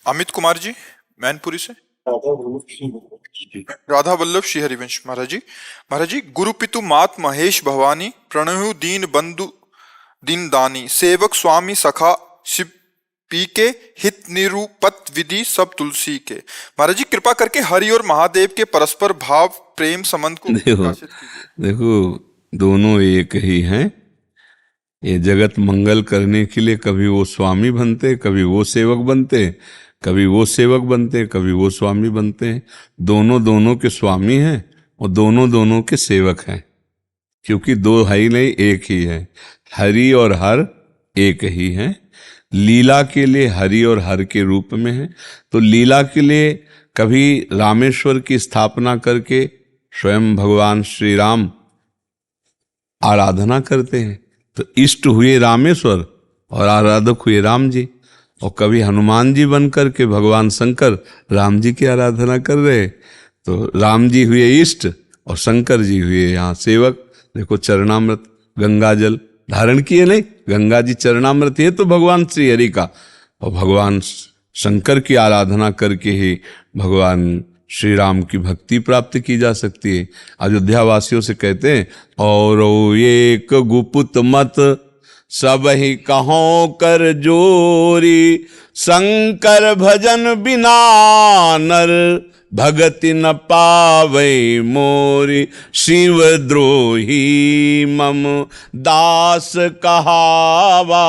अमित कुमार जी, मैनपुरी से। राधा वल्लभ श्री हरिवंश। महाराज जी, गुरु पितु मात महेश भवानी, प्रणहु दीन बंधु दीन दानी, सेवक स्वामी सखा शिव पी के, हित निरूपत विधि सब तुलसी के। महाराज जी, कृपा करके हरि और महादेव के परस्पर भाव प्रेम संबंध को प्रकाशित कीजिए। देखो, दोनों एक ही हैं। ये जगत मंगल करने के लिए कभी वो स्वामी बनते, कभी वो सेवक बनते, कभी वो सेवक बनते, कभी वो स्वामी बनते हैं। दोनों दोनों के स्वामी हैं और दोनों दोनों के सेवक हैं, क्योंकि दो है ही नहीं, एक ही है। हरि और हर एक ही हैं। लीला के लिए हरि और हर के रूप में है। तो लीला के लिए कभी रामेश्वर की स्थापना करके स्वयं भगवान श्री राम आराधना करते हैं, तो इष्ट हुए रामेश्वर और आराधक हुए राम जी। और कभी हनुमान जी बन करके भगवान शंकर राम जी की आराधना कर रहे, तो राम जी हुए इष्ट और शंकर जी हुए यहाँ सेवक। देखो, चरणामृत गंगा जल धारण किए नहीं, गंगा जी चरणामृत है तो भगवान श्री हरि का। और भगवान शंकर की आराधना करके ही भगवान श्री राम की भक्ति प्राप्त की जा सकती है। अयोध्या वासियों से कहते हैं, और एक गुप्त मत सब ही कहो कर जोरी, शंकर भजन बिना नर भगति न पावे मोरी, शिव द्रोही मम दास कहावा,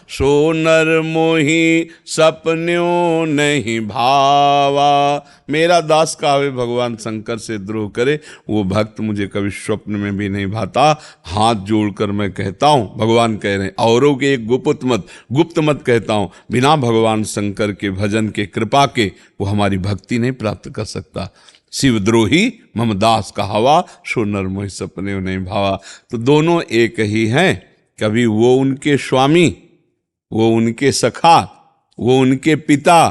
सो नर मोही सपन्यों नहीं भावा। मेरा दास कहावे भगवान शंकर से द्रोह करे, वो भक्त मुझे कभी स्वप्न में भी नहीं भाता। हाथ जोड़कर मैं कहता हूँ, भगवान कह रहे हैं, औरों के एक गुप्त मत कहता हूँ, बिना भगवान शंकर के भजन के कृपा के वो हमारी भक्ति नहीं प्राप्त कर सकता। शिवद्रोही मम दास कहावा, सो नर मोहि सपने नहीं भावा। तो दोनों एक ही हैं। कभी वो उनके स्वामी, वो उनके सखा, वो उनके पिता,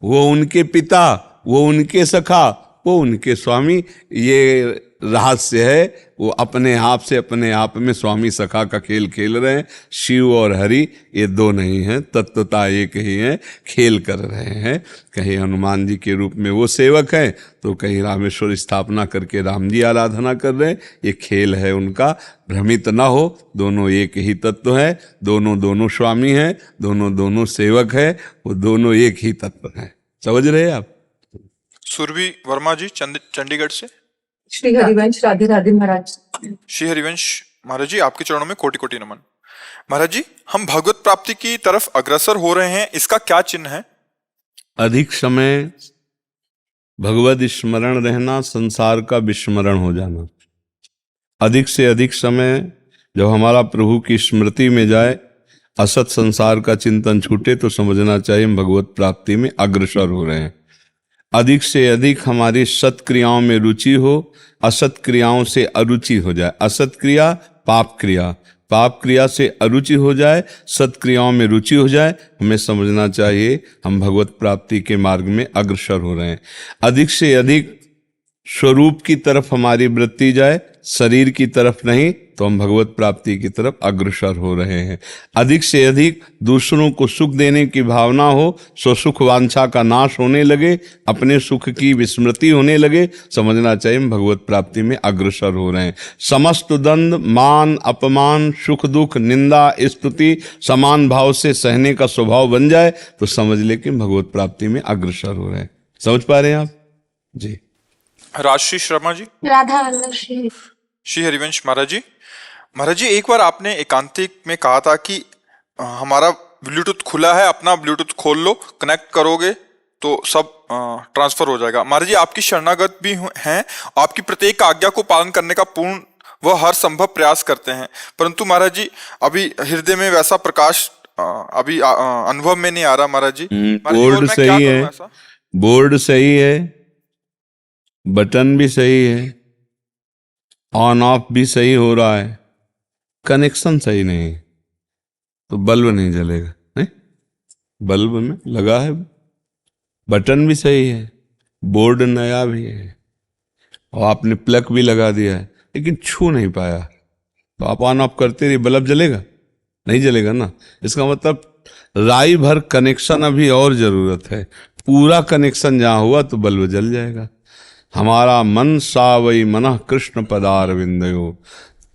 वो उनके पिता, वो उनके सखा, वो उनके स्वामी। ये रहस्य है। वो अपने आप से अपने आप में स्वामी सखा का खेल खेल रहे हैं। शिव और हरि ये दो नहीं हैं, तत्वता एक ही हैं, खेल कर रहे हैं। कहीं हनुमान जी के रूप में वो सेवक हैं, तो कहीं रामेश्वर स्थापना करके राम जी आराधना कर रहे हैं। ये खेल है उनका, भ्रमित ना हो। दोनों एक ही तत्व है, दोनों दोनों स्वामी हैं, दोनों दोनों सेवक है, वो दोनों एक ही तत्व हैं। समझ रहे हैं आप? सुरभि वर्मा जी, चंडीगढ़ से। श्री हरिवंश। राधे राधे महाराज। श्री हरिवंश महाराज जी, आपके चरणों में कोटि कोटि नमन। महाराज जी, हम भगवत प्राप्ति की तरफ अग्रसर हो रहे हैं, इसका क्या चिन्ह है? अधिक समय भगवत स्मरण रहना, संसार का विस्मरण हो जाना। अधिक से अधिक समय जब हमारा प्रभु की स्मृति में जाए, असत संसार का चिंतन छूटे, तो समझना चाहिए हम भगवत प्राप्ति में अग्रसर हो रहे हैं। अधिक से अधिक हमारी सत्क्रियाओं में रुचि हो, असत क्रियाओं से अरुचि हो जाए। असत क्रिया पाप क्रिया, पाप क्रिया से अरुचि हो जाए, सत्क्रियाओं में रुचि हो जाए, हमें समझना चाहिए हम भगवत प्राप्ति के मार्ग में अग्रसर हो रहे हैं। अधिक से अधिक स्वरूप की तरफ हमारी वृत्ति जाए, शरीर की तरफ नहीं, तो हम भगवत प्राप्ति की तरफ अग्रसर हो रहे हैं। अधिक से अधिक दूसरों को सुख देने की भावना हो, स्वसुख वांछा का नाश होने लगे, अपने सुख की विस्मृति होने लगे, समझना चाहिए हम भगवत प्राप्ति में अग्रसर हो रहे हैं। समस्त दंड, मान, अपमान, सुख दुख, निंदा, स्तुति समान भाव से सहने का स्वभाव बन जाए, तो समझ ले कि भगवत प्राप्ति में अग्रसर हो रहे हैं। समझ पा रहे हैं आप जी? राजश्री शर्मा जी। राधा वल्लभ श्री हरिवंश महाराज जी, एक बार आपने एकांतिक में कहा था कि हमारा ब्लूटूथ खुला है, अपना ब्लूटूथ खोल लो, कनेक्ट करोगे तो सब ट्रांसफर हो जाएगा। महाराज जी, आपकी शरणागत भी हैं, आपकी प्रत्येक आज्ञा को पालन करने का पूर्ण वह हर संभव प्रयास करते हैं, परंतु महाराज जी अभी हृदय में वैसा प्रकाश अभी अनुभव में नहीं आ रहा। महाराज जी, बोर्ड सही है, बोर्ड सही है, बटन भी सही है, ऑन ऑफ भी सही हो रहा है, कनेक्शन सही नहीं, तो बल्ब नहीं जलेगा। नहीं, बल्ब में लगा है, बटन भी सही है, बोर्ड नया भी है, और आपने प्लग भी लगा दिया है, लेकिन छू नहीं पाया, तो आप ऑन ऑफ करते रहिए, बल्ब जलेगा? नहीं जलेगा ना। इसका मतलब राई भर कनेक्शन अभी और जरूरत है। पूरा कनेक्शन जहाँ हुआ तो बल्ब जल जाएगा। हमारा मन सा वही मनः कृष्ण पदार विंदयो।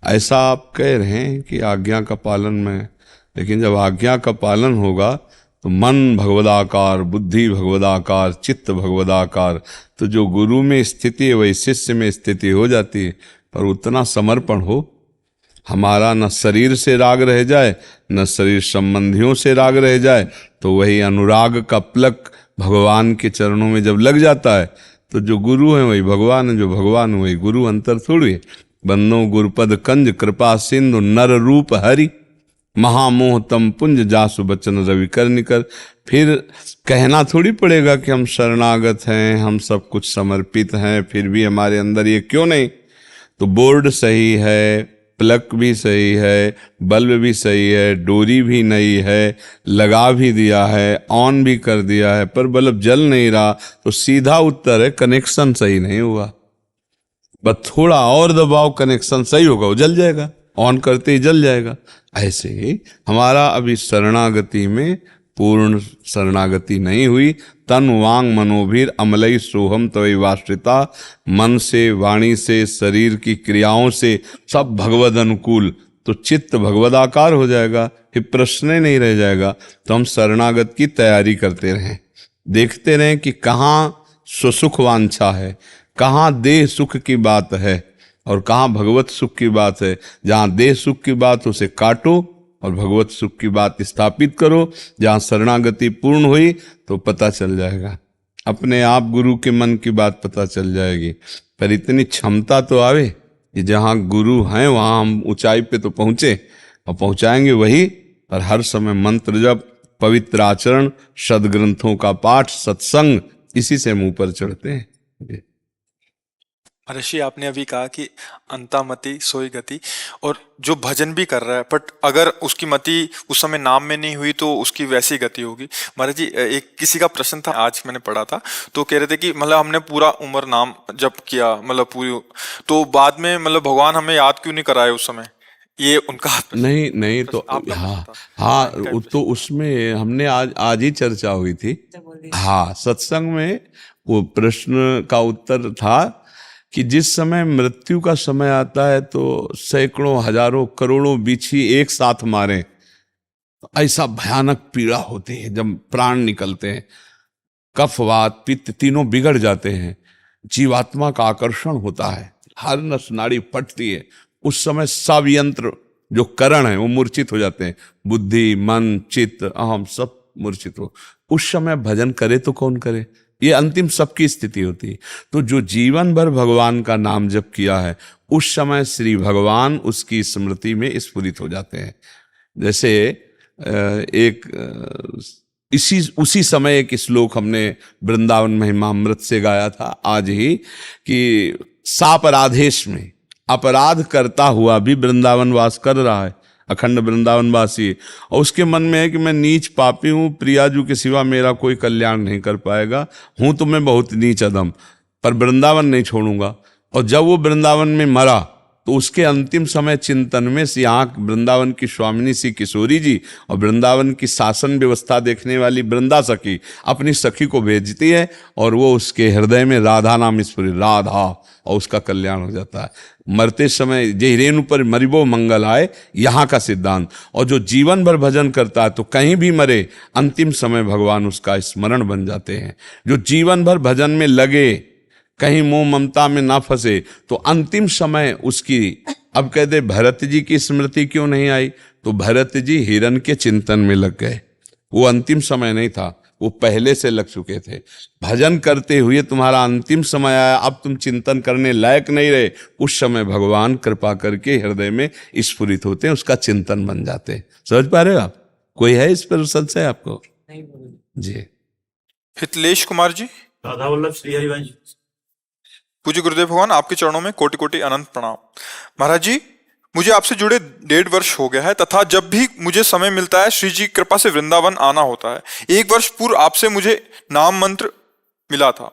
ऐसा आप कह रहे हैं कि आज्ञा का पालन में, लेकिन जब आज्ञा का पालन होगा तो मन भगवदाकार, बुद्धि भगवदाकार, चित्त भगवदाकार, तो जो गुरु में स्थिति है वही शिष्य में स्थिति हो जाती है। पर उतना समर्पण हो, हमारा न शरीर से राग रह जाए न शरीर संबंधियों से राग रह जाए, तो वही अनुराग का प्लक भगवान के चरणों में जब लग जाता है तो जो गुरु है वही भगवान है, जो भगवान है वही गुरु। अंतर थोड़ी है। बंदो गुरुपद कंज कृपा सिंधु नर रूप हरि, महामोह तम पुंज जासु बचन रवि कर निकर। फिर कहना थोड़ी पड़ेगा कि हम शरणागत हैं, हम सब कुछ समर्पित हैं, फिर भी हमारे अंदर ये क्यों नहीं। तो बोर्ड सही है, प्लग भी सही है, बल्ब भी सही है, डोरी भी नई है, लगा भी दिया है, ऑन भी कर दिया है, पर बल्ब जल नहीं रहा, तो सीधा उत्तर है कनेक्शन सही नहीं हुआ। बस थोड़ा और दबाव, कनेक्शन सही होगा, वो जल जाएगा, ऑन करते ही जल जाएगा। ऐसे ही हमारा अभी शरणागति में पूर्ण शरणागति नहीं हुई। तन वांग मनोभीर अमलई सोहम तवै वाश्रिता। मन से, वाणी से, शरीर की क्रियाओं से सब भगवद अनुकूल, तो चित्त भगवदाकार हो जाएगा, फिर प्रश्न ही नहीं रह जाएगा। तो हम शरणागत की तैयारी करते रहें, देखते रहें कि कहाँ सुसुख वांछा है, कहाँ देह सुख की बात है और कहाँ भगवत सुख की बात है। जहाँ देह सुख की बात उसे काटो और भगवत सुख की बात स्थापित करो। जहाँ शरणागति पूर्ण हुई तो पता चल जाएगा, अपने आप गुरु के मन की बात पता चल जाएगी। पर इतनी क्षमता तो आवे कि जहाँ गुरु हैं वहाँ हम ऊंचाई पे तो पहुँचे, और पहुँचाएंगे वही। और हर समय मंत्र जप, पवित्र आचरण, सदग्रंथों का पाठ, सत्संग, इसी से हम ऊपर चढ़ते हैं। ऋषि, आपने अभी कहा कि अंतामति सोई गति, और जो भजन भी कर रहा है बट अगर उसकी मति उस समय नाम में नहीं हुई तो उसकी वैसी गति होगी। महाराज जी, एक किसी का प्रश्न था, आज मैंने पढ़ा था, तो कह रहे थे कि मतलब हमने पूरा उम्र नाम जप किया, मतलब पूरी, तो बाद में मतलब भगवान हमें याद क्यों नहीं कराए उस समय। ये उनका नहीं तो हाँ, तो उसमें हमने आज ही चर्चा हुई थी। हाँ, सत्संग में वो प्रश्न का उत्तर था कि जिस समय मृत्यु का समय आता है तो सैकड़ों, हजारों, करोड़ों बिच्छी एक साथ मारे, तो ऐसा भयानक पीड़ा होती है जब प्राण निकलते हैं। कफ, वात, पित्त तीनों बिगड़ जाते हैं, जीवात्मा का आकर्षण होता है, हर नस नाड़ी फटती है। उस समय सब यंत्र जो करण है वो मूर्छित हो जाते हैं, बुद्धि, मन, चित्त, अहम सब मूर्छित हो। उस समय भजन करे तो कौन करे, ये अंतिम सबकी स्थिति होती है। तो जो जीवन भर भगवान का नाम जप किया है, उस समय श्री भगवान उसकी स्मृति में स्फुरित हो जाते हैं। जैसे उसी समय एक श्लोक हमने वृंदावन महिमामृत से गाया था आज ही, कि सापराधेश में अपराध करता हुआ भी वृंदावन वास कर रहा है, अखंड वृंदावन वासी, और उसके मन में है कि मैं नीच पापी हूँ, प्रियाजू के सिवा मेरा कोई कल्याण नहीं कर पाएगा, हूँ तो मैं बहुत नीच अधम, पर वृंदावन नहीं छोड़ूंगा। और जब वो वृंदावन में मरा तो उसके अंतिम समय चिंतन में यहाँ वृंदावन की स्वामिनी श्री किशोरी जी और वृंदावन की शासन व्यवस्था देखने वाली वृंदा सखी अपनी सखी को भेजती है, और वो उसके हृदय में राधा नाम स्फुरित, राधा, और उसका कल्याण हो जाता है। मरते समय जे रेणु पर मरिबो मंगल आए, यहाँ का सिद्धांत। और जो जीवन भर भजन करता है तो कहीं भी मरे, अंतिम समय भगवान उसका स्मरण बन जाते हैं। जो जीवन भर भजन में लगे, कहीं मोह ममता में ना फंसे, तो अंतिम समय उसकी, अब कहते भरत जी की स्मृति क्यों नहीं आई, तो भरत जी हिरण के चिंतन में लग गए। वो अंतिम समय नहीं था, वो पहले से लग चुके थे। भजन करते हुए तुम्हारा अंतिम समय आया, अब तुम चिंतन करने लायक नहीं रहे, उस समय भगवान कृपा करके हृदय में स्फुरित होते हैं, उसका चिंतन बन जाते हैं। समझ पा रहे हो आप? कोई है इस पर संशय आपको? जी। हितलेश कुमार जी। राधा वल्लभ श्री हरिवंश। पूज्य गुरुदेव भगवान, आपके चरणों में कोटि कोटि अनंत प्रणाम। महाराज जी, मुझे आपसे जुड़े 1.5 वर्ष हो गया है, तथा जब भी मुझे समय मिलता है श्री जी की कृपा से वृंदावन आना होता है। 1 वर्ष पूर्व आपसे मुझे नाम मंत्र मिला था,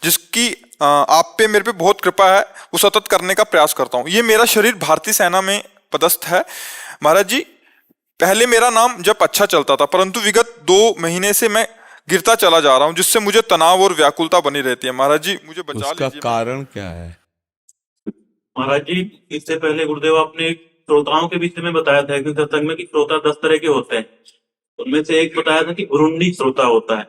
जिसकी आप पे मेरे पे बहुत कृपा है, वो सतत करने का प्रयास करता हूँ। ये मेरा शरीर भारतीय सेना में पदस्थ है। महाराज जी, पहले मेरा नाम जब अच्छा चलता था, परंतु विगत 2 महीने से मैं गिरता चला जा रहा हूँ, जिससे मुझे तनाव और व्याकुलता बनी रहती है। महाराज जी मुझे बचा उसका लीजिए। कारण क्या है? महाराज जी, इससे पहले गुरुदेव आपने श्रोताओं के विषय में बताया था कि सत्संग में कि श्रोता 10 तरह के होते हैं। उनमें से एक बताया था कि घुरुंडी श्रोता होता है,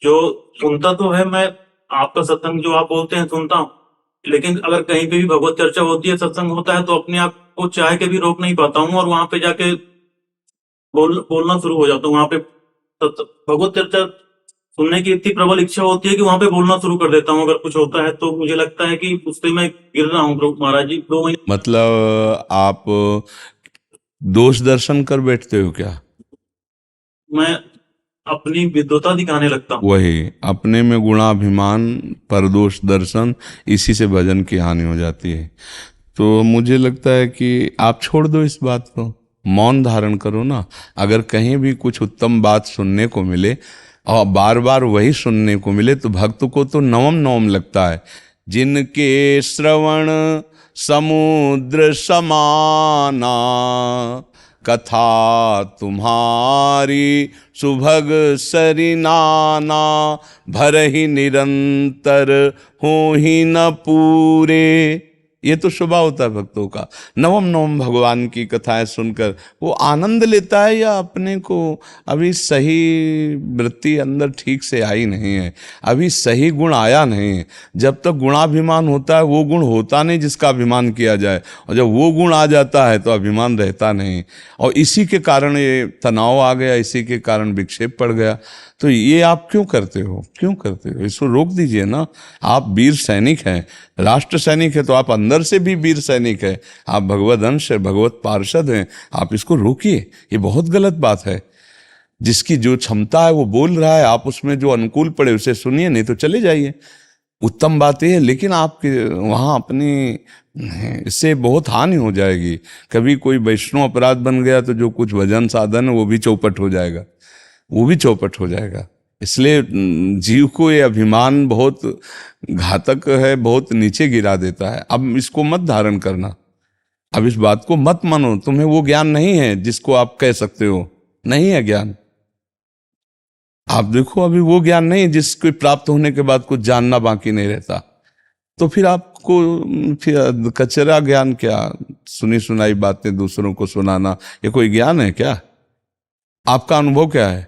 जो सुनता तो है, मैं आपका सत्संग जो आप बोलते हैं सुनता हूँ, लेकिन अगर कहीं पे भी भगवत चर्चा होती है, सत्संग होता है, तो अपने आप को चाह के भी रोक नहीं पाता हूँ और वहां पे जाके बोलना शुरू हो जाता हूँ। वहां पे भगवत चर्चा सुनने की इतनी प्रबल इच्छा होती है कि वहां पे बोलना शुरू कर देता हूँ। अगर कुछ होता है तो मुझे लगता है कि उससे मैं गिर रहा हूँ महाराज जी। 2 महीने मतलब आप दोष दर्शन कर बैठते हो क्या? मैं अपनी विद्वता दिखाने लगता हूँ। वही अपने में गुणाभिमान, परदोष दर्शन, इसी से भजन की हानि हो जाती है। तो मुझे लगता है कि आप छोड़ दो इस बात को, मौन धारण करो ना। अगर कहीं भी कुछ उत्तम बात सुनने को मिले और बार बार वही सुनने को मिले तो भक्त को तो नवम नवम लगता है। जिनके श्रवण समुद्र समाना, कथा तुम्हारी सुभग सरिनाना, भरहि निरंतर हो ही न पूरे। ये तो स्वभाव होता है भक्तों का। नवम नवम भगवान की कथाएं सुनकर वो आनंद लेता है, या अपने को अभी सही वृत्ति अंदर ठीक से आई नहीं है, अभी सही गुण आया नहीं है। जब तक गुणाभिमान होता है, वो गुण होता नहीं जिसका अभिमान किया जाए, और जब वो गुण आ जाता है तो अभिमान रहता नहीं। और इसी के कारण ये तनाव आ गया, इसी के कारण विक्षेप पड़ गया। तो ये आप क्यों करते हो, क्यों करते हो? इसको रोक दीजिए ना। आप वीर सैनिक हैं, राष्ट्र सैनिक है, तो आप अंदर से भी वीर सैनिक है, आप भगवत अंश है, भगवत पार्षद हैं। आप इसको रोकिए, ये बहुत गलत बात है। जिसकी जो क्षमता है वो बोल रहा है, आप उसमें जो अनुकूल पड़े उसे सुनिए, नहीं तो चले जाइए। उत्तम बात यह है, लेकिन आपके वहाँ अपनी इससे बहुत हानि हो जाएगी। कभी कोई वैष्णव अपराध बन गया तो जो कुछ भजन साधन है वो भी चौपट हो जाएगा, वो भी चौपट हो जाएगा। इसलिए जीव को ये अभिमान बहुत घातक है, बहुत नीचे गिरा देता है। अब इसको मत धारण करना, अब इस बात को मत मानो। तुम्हें वो ज्ञान नहीं है जिसको आप कह सकते हो, नहीं है ज्ञान। आप देखो अभी वो ज्ञान नहीं जिसको प्राप्त होने के बाद कुछ जानना बाकी नहीं रहता। तो फिर आपको फिर कचरा ज्ञान क्या, सुनी सुनाई बातें दूसरों को सुनाना, ये कोई ज्ञान है क्या? आपका अनुभव क्या है?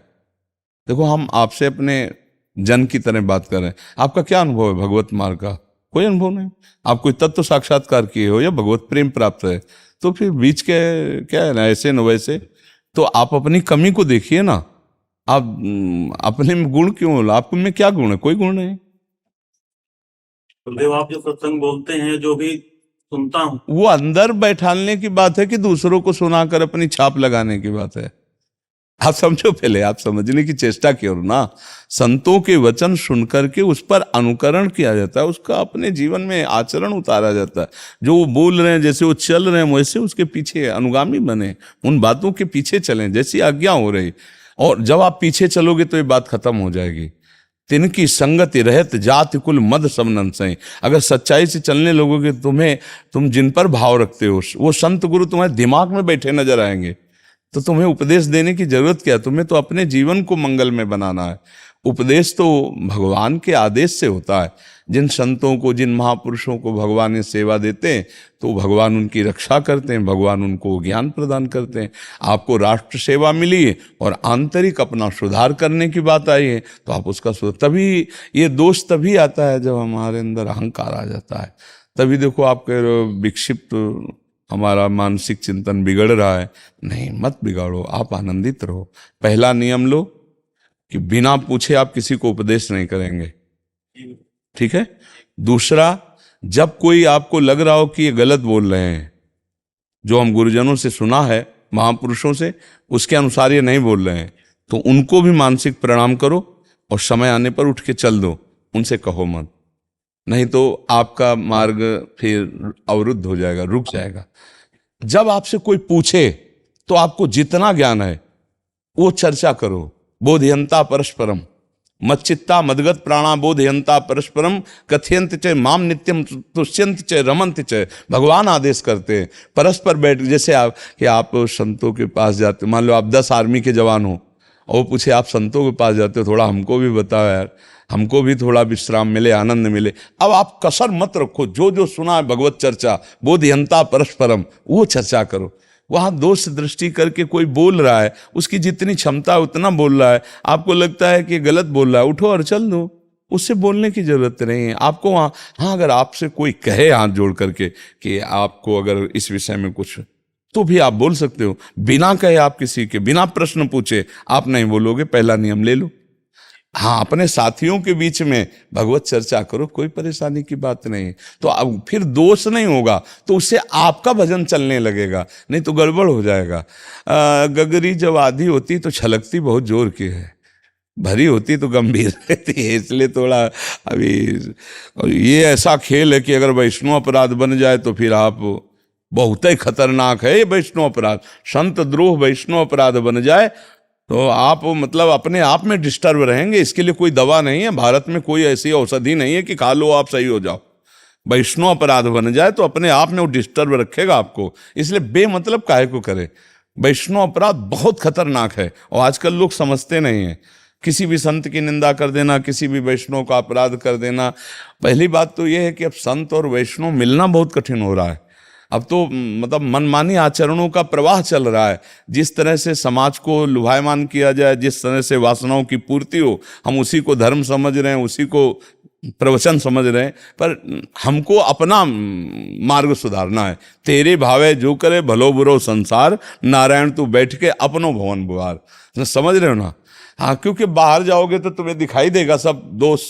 देखो हम आपसे अपने जन की तरह बात कर रहे हैं। आपका क्या अनुभव है भगवत मार्ग का? कोई अनुभव नहीं। आप कोई तत्व साक्षात्कार किए हो या भगवत प्रेम प्राप्त है, तो फिर बीच के क्या है ना, ऐसे न वैसे। तो आप अपनी कमी को देखिए ना। आप अपने में गुण क्यों, आपको में क्या गुण है? कोई गुण नहीं। गुरुदेव, आप जो सत्संग बोलते हैं, जो भी सुनता हूँ, वो अंदर बैठाने की बात है कि दूसरों को सुनाकर अपनी छाप लगाने की बात है? आप समझो, पहले आप समझने की चेष्टा करो ना। संतों के वचन सुनकर के उस पर अनुकरण किया जाता है, उसका अपने जीवन में आचरण उतारा जाता है। जो वो बोल रहे हैं, जैसे वो चल रहे हैं, वैसे उसके पीछे अनुगामी बने, उन बातों के पीछे चलें जैसी आज्ञा हो रही। और जब आप पीछे चलोगे तो ये बात खत्म हो जाएगी। तिनकी संगति रहत जाति कुल मद समनन सही। अगर सच्चाई से चलने लोगोगे, तुम जिन पर भाव रखते हो वो संत गुरु तुम्हारे दिमाग में बैठे नजर आएंगे। तो तुम्हें उपदेश देने की जरूरत क्या है? तुम्हें तो अपने जीवन को मंगल में बनाना है। उपदेश तो भगवान के आदेश से होता है। जिन संतों को, जिन महापुरुषों को भगवान ने सेवा देते हैं, तो भगवान उनकी रक्षा करते हैं, भगवान उनको ज्ञान प्रदान करते हैं। आपको राष्ट्र सेवा मिली है और आंतरिक अपना सुधार करने की बात आई है, तो आप उसका तभी ये दोष तभी आता है जब हमारे अंदर अहंकार आ जाता है। तभी देखो आप कह रहे हो विक्षिप्त, हमारा मानसिक चिंतन बिगड़ रहा है। नहीं, मत बिगाड़ो, आप आनंदित रहो। पहला नियम लो कि बिना पूछे आप किसी को उपदेश नहीं करेंगे, ठीक है? दूसरा, जब कोई आपको लग रहा हो कि ये गलत बोल रहे हैं, जो हम गुरुजनों से सुना है, महापुरुषों से, उसके अनुसार ये नहीं बोल रहे हैं, तो उनको भी मानसिक प्रणाम करो और समय आने पर उठ के चल दो, उनसे कहो मत। नहीं तो आपका मार्ग फिर अवरुद्ध हो जाएगा, रुक जाएगा। जब आपसे कोई पूछे तो आपको जितना ज्ञान है वो चर्चा करो। बोधयंता परस्परम, मच्चित्ता मदगत प्राणा बोधयंता परस्परम कथयंत च माम नित्यम तुष्यंत च रमंत च। भगवान आदेश करते हैं परस्पर बैठ, जैसे आप संतों के पास जाते, मान लो आप 10 आर्मी के जवान हो और वो पूछे आप संतों के पास जाते हो, थोड़ा हमको भी बताओ यार, हमको भी थोड़ा विश्राम मिले, आनंद मिले। अब आप कसर मत रखो, जो जो सुना है भगवत चर्चा, बोधयंता परस्परम, वो चर्चा करो। वहाँ दोष दृष्टि करके कोई बोल रहा है, उसकी जितनी क्षमता है उतना बोल रहा है, आपको लगता है कि गलत बोल रहा है, उठो और चल दो, उससे बोलने की जरूरत नहीं है आपको वहाँ। हाँ, अगर आपसे कोई कहे हाथ जोड़ करके कि आपको अगर इस विषय में कुछ, तो भी आप बोल सकते हो, बिना कहे आप किसी के, बिना प्रश्न पूछे आप नहीं बोलोगे, पहला नियम ले लो। हाँ, अपने साथियों के बीच में भगवत चर्चा करो, कोई परेशानी की बात नहीं। तो अब फिर दोष नहीं होगा, तो उससे आपका भजन चलने लगेगा, नहीं तो गड़बड़ हो जाएगा। गगरी जब आधी होती तो छलकती बहुत जोर की है, भरी होती तो गंभीर रहती है, इसलिए थोड़ा अभी ये ऐसा खेल है कि अगर वैष्णव अपराध बन जाए तो फिर आप बहुत ही खतरनाक है ये वैष्णव अपराध। संत द्रोह वैष्णव अपराध बन जाए तो आप मतलब अपने आप में डिस्टर्ब रहेंगे। इसके लिए कोई दवा नहीं है, भारत में कोई ऐसी औषधि नहीं है कि खा लो आप सही हो जाओ। वैष्णव अपराध बन जाए तो अपने आप में वो डिस्टर्ब रखेगा आपको, इसलिए बेमतलब काहे को करे। वैष्णव अपराध बहुत खतरनाक है और आजकल लोग समझते नहीं हैं। किसी भी संत की निंदा कर देना, किसी भी वैष्णव का अपराध कर देना। पहली बात तो यह है कि अब संत और वैष्णव मिलना बहुत कठिन हो रहा है। अब तो मतलब मनमानी आचरणों का प्रवाह चल रहा है। जिस तरह से समाज को लुभायमान किया जाए, जिस तरह से वासनाओं की पूर्ति हो, हम उसी को धर्म समझ रहे हैं, उसी को प्रवचन समझ रहे हैं। पर हमको अपना मार्ग सुधारना है। तेरे भावे जो करे भलो बुरो संसार, नारायण तू बैठ के अपनो भवन बुआर। समझ रहे हो ना? हाँ, क्योंकि बाहर जाओगे तो तुम्हें दिखाई देगा सब दोष।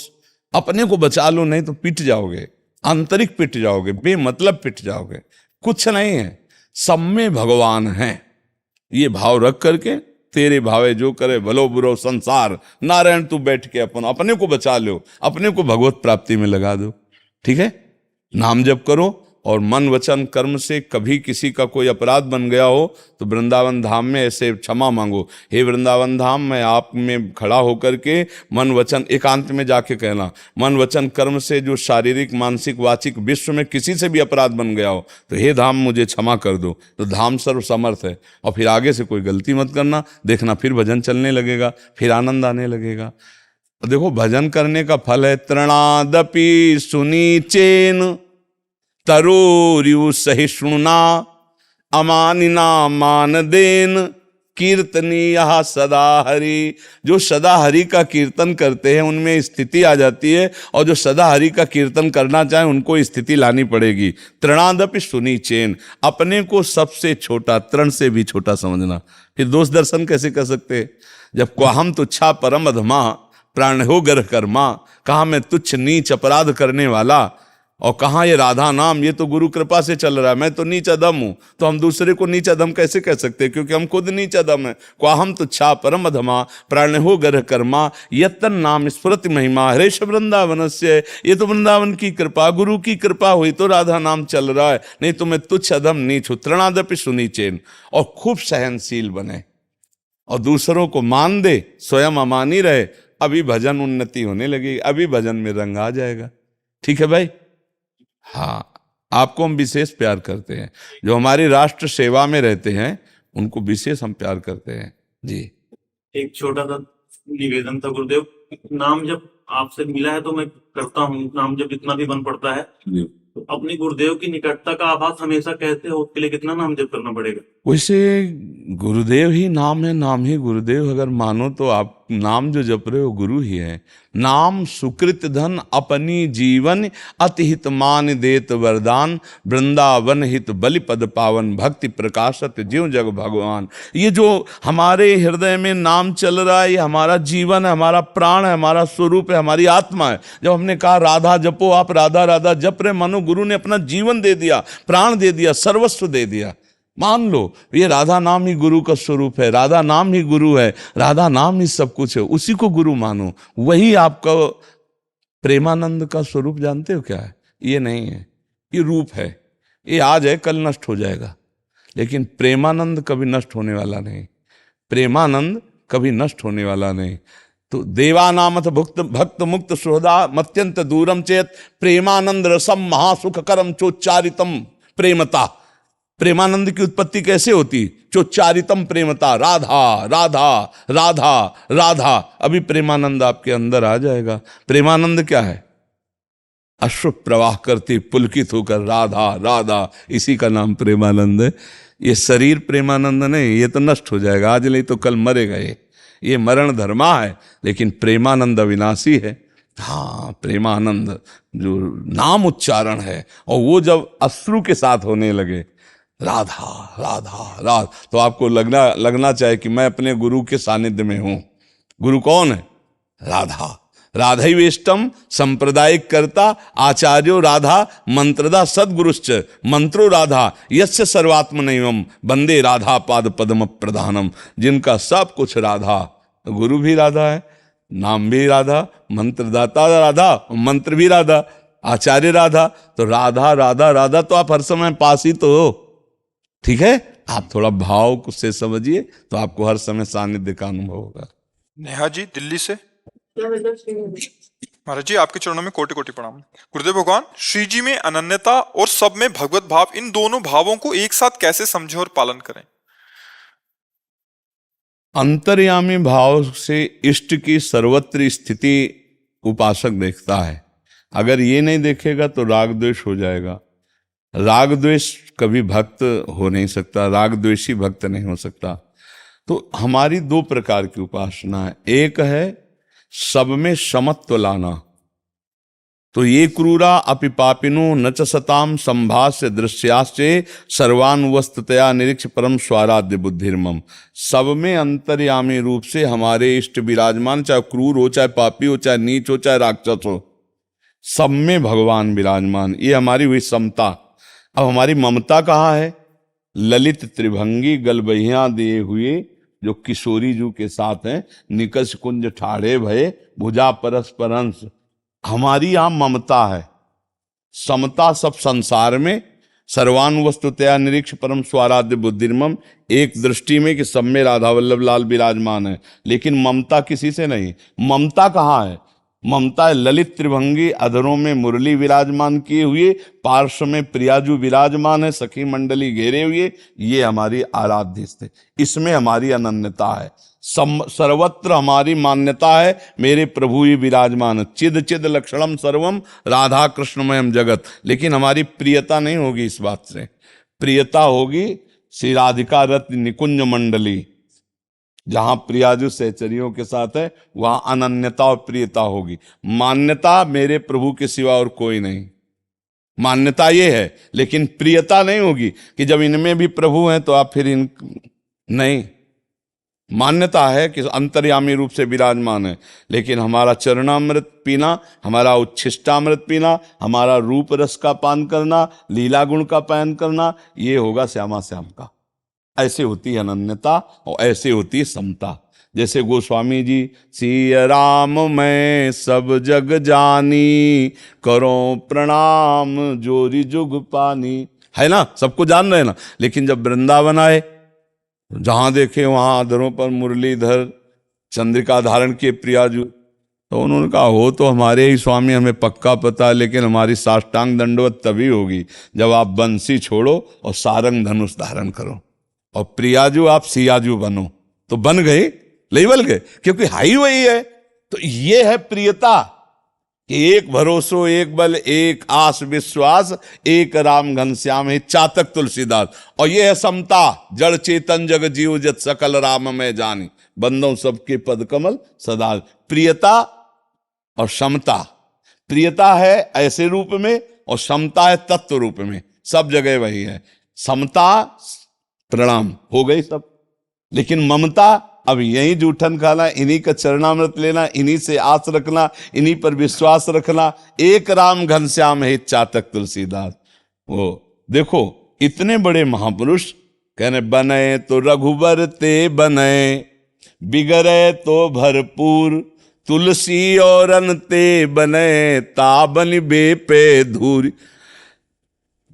अपने को बचा लो, नहीं तो पिट जाओगे, आंतरिक पिट जाओगे, बेमतलब पिट जाओगे। कुछ नहीं है, सब में भगवान है, ये भाव रख करके तेरे भावे जो करे भलो बुरो संसार, नारायण तू बैठ के अपने को बचा लो, अपने को भगवत प्राप्ति में लगा दो। ठीक है, नाम जप करो और मन वचन कर्म से कभी किसी का कोई अपराध बन गया हो तो वृंदावन धाम में ऐसे क्षमा मांगो। हे वृंदावन धाम, मैं आप में खड़ा होकर के मन वचन, एकांत में जाके कहना, मन वचन कर्म से जो शारीरिक मानसिक वाचिक विश्व में किसी से भी अपराध बन गया हो तो हे धाम मुझे क्षमा कर दो। तो धाम सर्व समर्थ है। और फिर आगे से कोई गलती मत करना, देखना फिर भजन चलने लगेगा, फिर आनंद आने लगेगा। देखो, भजन करने का फल है तृणादपि सुनीचेन तरोरियु सहिष्णुना अमानिना मान देन कीर्तनीय सदा हरि। जो सदा हरि का कीर्तन करते हैं उनमें स्थिति आ जाती है, और जो सदा हरि का कीर्तन करना चाहे उनको स्थिति लानी पड़ेगी। तृणादपि सुनीचेन, अपने को सबसे छोटा, तृण से भी छोटा समझना। फिर दोष दर्शन कैसे कर सकते? जब क्वाहम तुच्छा परम अधमा प्राण हो गर्ह कर्मा, कहा मैं तुच्छ नीच अपराध करने वाला, और कहाँ ये राधा नाम, ये तो गुरु कृपा से चल रहा है, मैं तो नीच अधम हूं। तो हम दूसरे को नीच अधम कैसे कह सकते हैं? क्योंकि हम खुद नीच अधम है। क्वाहम तुच्छा परम अधमा प्राण हो गर्ह कर्मा यत्तन नाम स्फुरति महिमा हरेश वृंदावन से। ये तो वृंदावन की कृपा, गुरु की कृपा हुई तो राधा नाम चल रहा है, नहीं तो मैं तुच्छ अधम नीच हूं। तृणादपि सुनीचेन, और खूब सहनशील बने और दूसरों को मान दे, स्वयं अमानी रहे। अभी भजन उन्नति होने लगेगी, अभी भजन में रंग आ जाएगा। ठीक है भाई? हाँ, आपको हम विशेष प्यार करते हैं। जो हमारी राष्ट्र सेवा में रहते हैं उनको विशेष हम प्यार करते हैं जी। एक छोटा सा निवेदन था गुरुदेव, नाम जब आपसे मिला है तो मैं करता हूँ, नाम जब इतना भी बन पड़ता है तो अपनी गुरुदेव की निकटता का आभास हमेशा कहते हो, उसके लिए कितना नाम जप करना पड़ेगा? वैसे गुरुदेव ही नाम है, नाम ही गुरुदेव। अगर मानो तो आप नाम जो जप रहे हो गुरु ही है। नाम सुकृत धन अपनी जीवन अतिहित मान देत वरदान, वृंदावन हित बलि पद पावन भक्ति प्रकाशत ज्यों जग भगवान। ये जो हमारे हृदय में नाम चल रहा है, ये हमारा जीवन है, हमारा प्राण है, हमारा स्वरूप है, हमारी आत्मा है। जब हमने कहा राधा जपो, आप राधा राधा जप रहे, मानो गुरु ने अपना जीवन दे दिया, प्राण दे दिया, सर्वस्व दे दिया। मान लो ये राधा नाम ही गुरु का स्वरूप है, राधा नाम ही गुरु है, राधा नाम ही सब कुछ है, उसी को गुरु मानो। वही आपका प्रेमानंद का स्वरूप जानते हो क्या है? ये नहीं है, ये रूप है। ये आज है, कल नष्ट हो जाएगा, लेकिन प्रेमानंद कभी नष्ट होने वाला नहीं। प्रेमानंद कभी नष्ट होने वाला नहीं। तो देवानामथ भुक्त भक्त मुक्त सुहृदा मत्यंत दूरम चेत प्रेमानंद रसम महासुख करम चोच्चारितम प्रेमता। प्रेमानंद की उत्पत्ति कैसे होती? चोच्चारितम प्रेमता, राधा राधा राधा राधा। अभी प्रेमानंद आपके अंदर आ जाएगा। प्रेमानंद क्या है? अश्रु प्रवाह करती पुलकित होकर राधा राधा, इसी का नाम प्रेमानंद है। ये शरीर प्रेमानंद नहीं, ये तो नष्ट हो जाएगा, आज नहीं तो कल मरेगा। ये मरण धर्मा है, लेकिन प्रेमानंद अविनाशी है। हाँ, प्रेमानंद जो नाम उच्चारण है, और वो जब अश्रु के साथ होने लगे राधा राधा राधा, तो आपको लगना चाहिए कि मैं अपने गुरु के सानिध्य में हूं। गुरु कौन है? राधा। राधैवेष्टम सांप्रदायिक कर्ता आचार्यो राधा मंत्रदा सद्गुरुश्च मंत्रो राधा यस्य सर्वात्मनैवम वंदे राधा पाद पद्म प्रधानम। जिनका सब कुछ राधा, गुरु भी राधा है, नाम भी राधा, मंत्रदाता राधा, मंत्र भी राधा, आचार्य राधा। तो राधा राधा राधा तो आप हर समय पास ही तो हो। ठीक है, आप थोड़ा भाव से समझिए तो आपको हर समय सानिध्य का अनुभव होगा। नेहा जी दिल्ली से। महाराज जी आपके चरणों में कोटि कोटि प्रणाम। गुरुदेव भगवान, श्री जी में अनन्यता और सब में भगवत भाव, इन दोनों भावों को एक साथ कैसे समझे और पालन करें? अंतर्यामी भाव से इष्ट की सर्वत्र स्थिति उपासक देखता है। अगर ये नहीं देखेगा तो राग द्वेष हो जाएगा। राग द्वेष कभी भक्त हो नहीं सकता, राग द्वेषी भक्त नहीं हो सकता। तो हमारी दो प्रकार की उपासना है। एक है सब में समत्व लाना। तो ये क्रूरा अपि पापिनो न च सताम संभाष्य दृश्याश्चे सर्वानुवस्ततया निरीक्ष परम स्वाराध्य बुद्धिर्मम। सब में अंतर्यामी रूप से हमारे इष्ट विराजमान, चाहे क्रूर हो, चाहे पापी हो, चाहे नीच हो, चाहे राक्षस हो, सब में भगवान विराजमान। ये हमारी हुई समता। अब हमारी ममता कहाँ है? ललित त्रिभंगी गलबहिया दिए हुए जो किशोरी जू के साथ हैं, निकष कुंज ठाड़े भये भुजा परस्पर हंस। हमारी यहां ममता है। समता सब संसार में, सर्वानुवस्तुतया निरीक्ष परम स्वाराध्य बुद्धिर्मम। एक दृष्टि में कि सब में राधा वल्लभ लाल विराजमान है, लेकिन ममता किसी से नहीं। ममता कहाँ है? ममता है ललित त्रिभंगी अधरों में मुरली विराजमान किए हुए, पार्श्व में प्रियाजू विराजमान है, सखी मंडली घेरे हुए। ये हमारी आराध्य स्थिति, इसमें हमारी अनन्यता है। सर्वत्र हमारी मान्यता है मेरे प्रभु ही विराजमान। चिद चिद लक्षणम सर्वम राधा कृष्णमयम जगत। लेकिन हमारी प्रियता नहीं होगी इस बात से। प्रियता होगी श्री राधिका रत्न निकुंज मंडली, जहां प्रियाजु सहचरियों के साथ है, वहां अनन्यता और प्रियता होगी। मान्यता मेरे प्रभु के सिवा और कोई नहीं, मान्यता ये है। लेकिन प्रियता नहीं होगी कि जब इनमें भी प्रभु हैं तो आप फिर इन नहीं। मान्यता है कि अंतर्यामी रूप से विराजमान है, लेकिन हमारा चरणामृत पीना, हमारा उच्छिष्टामृत पीना, हमारा रूप रस का पान करना, लीला गुण का पान करना, ये होगा श्यामा श्याम का। ऐसे होती है अनन्यता और ऐसे होती है समता। जैसे गोस्वामी जी, सिय राम मैं सब जग जानी, करो प्रणाम जोरी जुग पानी, है ना, सबको जान रहे ना। लेकिन जब वृंदावन आए, जहां देखे वहां अधरों पर मुरलीधर चंद्रिका धारण किए प्रियाजू, तो उन्होंने कहा हो तो हमारे ही स्वामी, हमें पक्का पता है, लेकिन हमारी साष्टांग दंडवत तभी होगी जब आप बंसी छोड़ो और सारंग धनुष धारण करो और प्रियाजू आप सियाजू बनो। तो बन गए, लेवल गए, क्योंकि हाई वही है। तो ये है प्रियता कि एक भरोसो, एक बल, एक आस विश्वास, एक राम घनश्याम है चातक तुलसीदास। और ये है समता, जड़ चेतन जग जीव जत सकल राम में जानी, बंदों सबके पद कमल सदा। प्रियता और समता, प्रियता है ऐसे रूप में और समता है तत्व रूप में, सब जगह वही है। समता प्रणाम हो गई सब, लेकिन ममता अब यही जूठन खाना, इन्हीं का चरणामृत लेना, इन्हीं से आस रखना, इन्हीं पर विश्वास रखना। एक राम घनश्याम है चातक तुलसीदास। वो देखो इतने बड़े महापुरुष कहने, बने तो रघुबर ते बने, बिगड़े तो भरपूर, तुलसी और अनते बने, ताबन बेपे धूरी।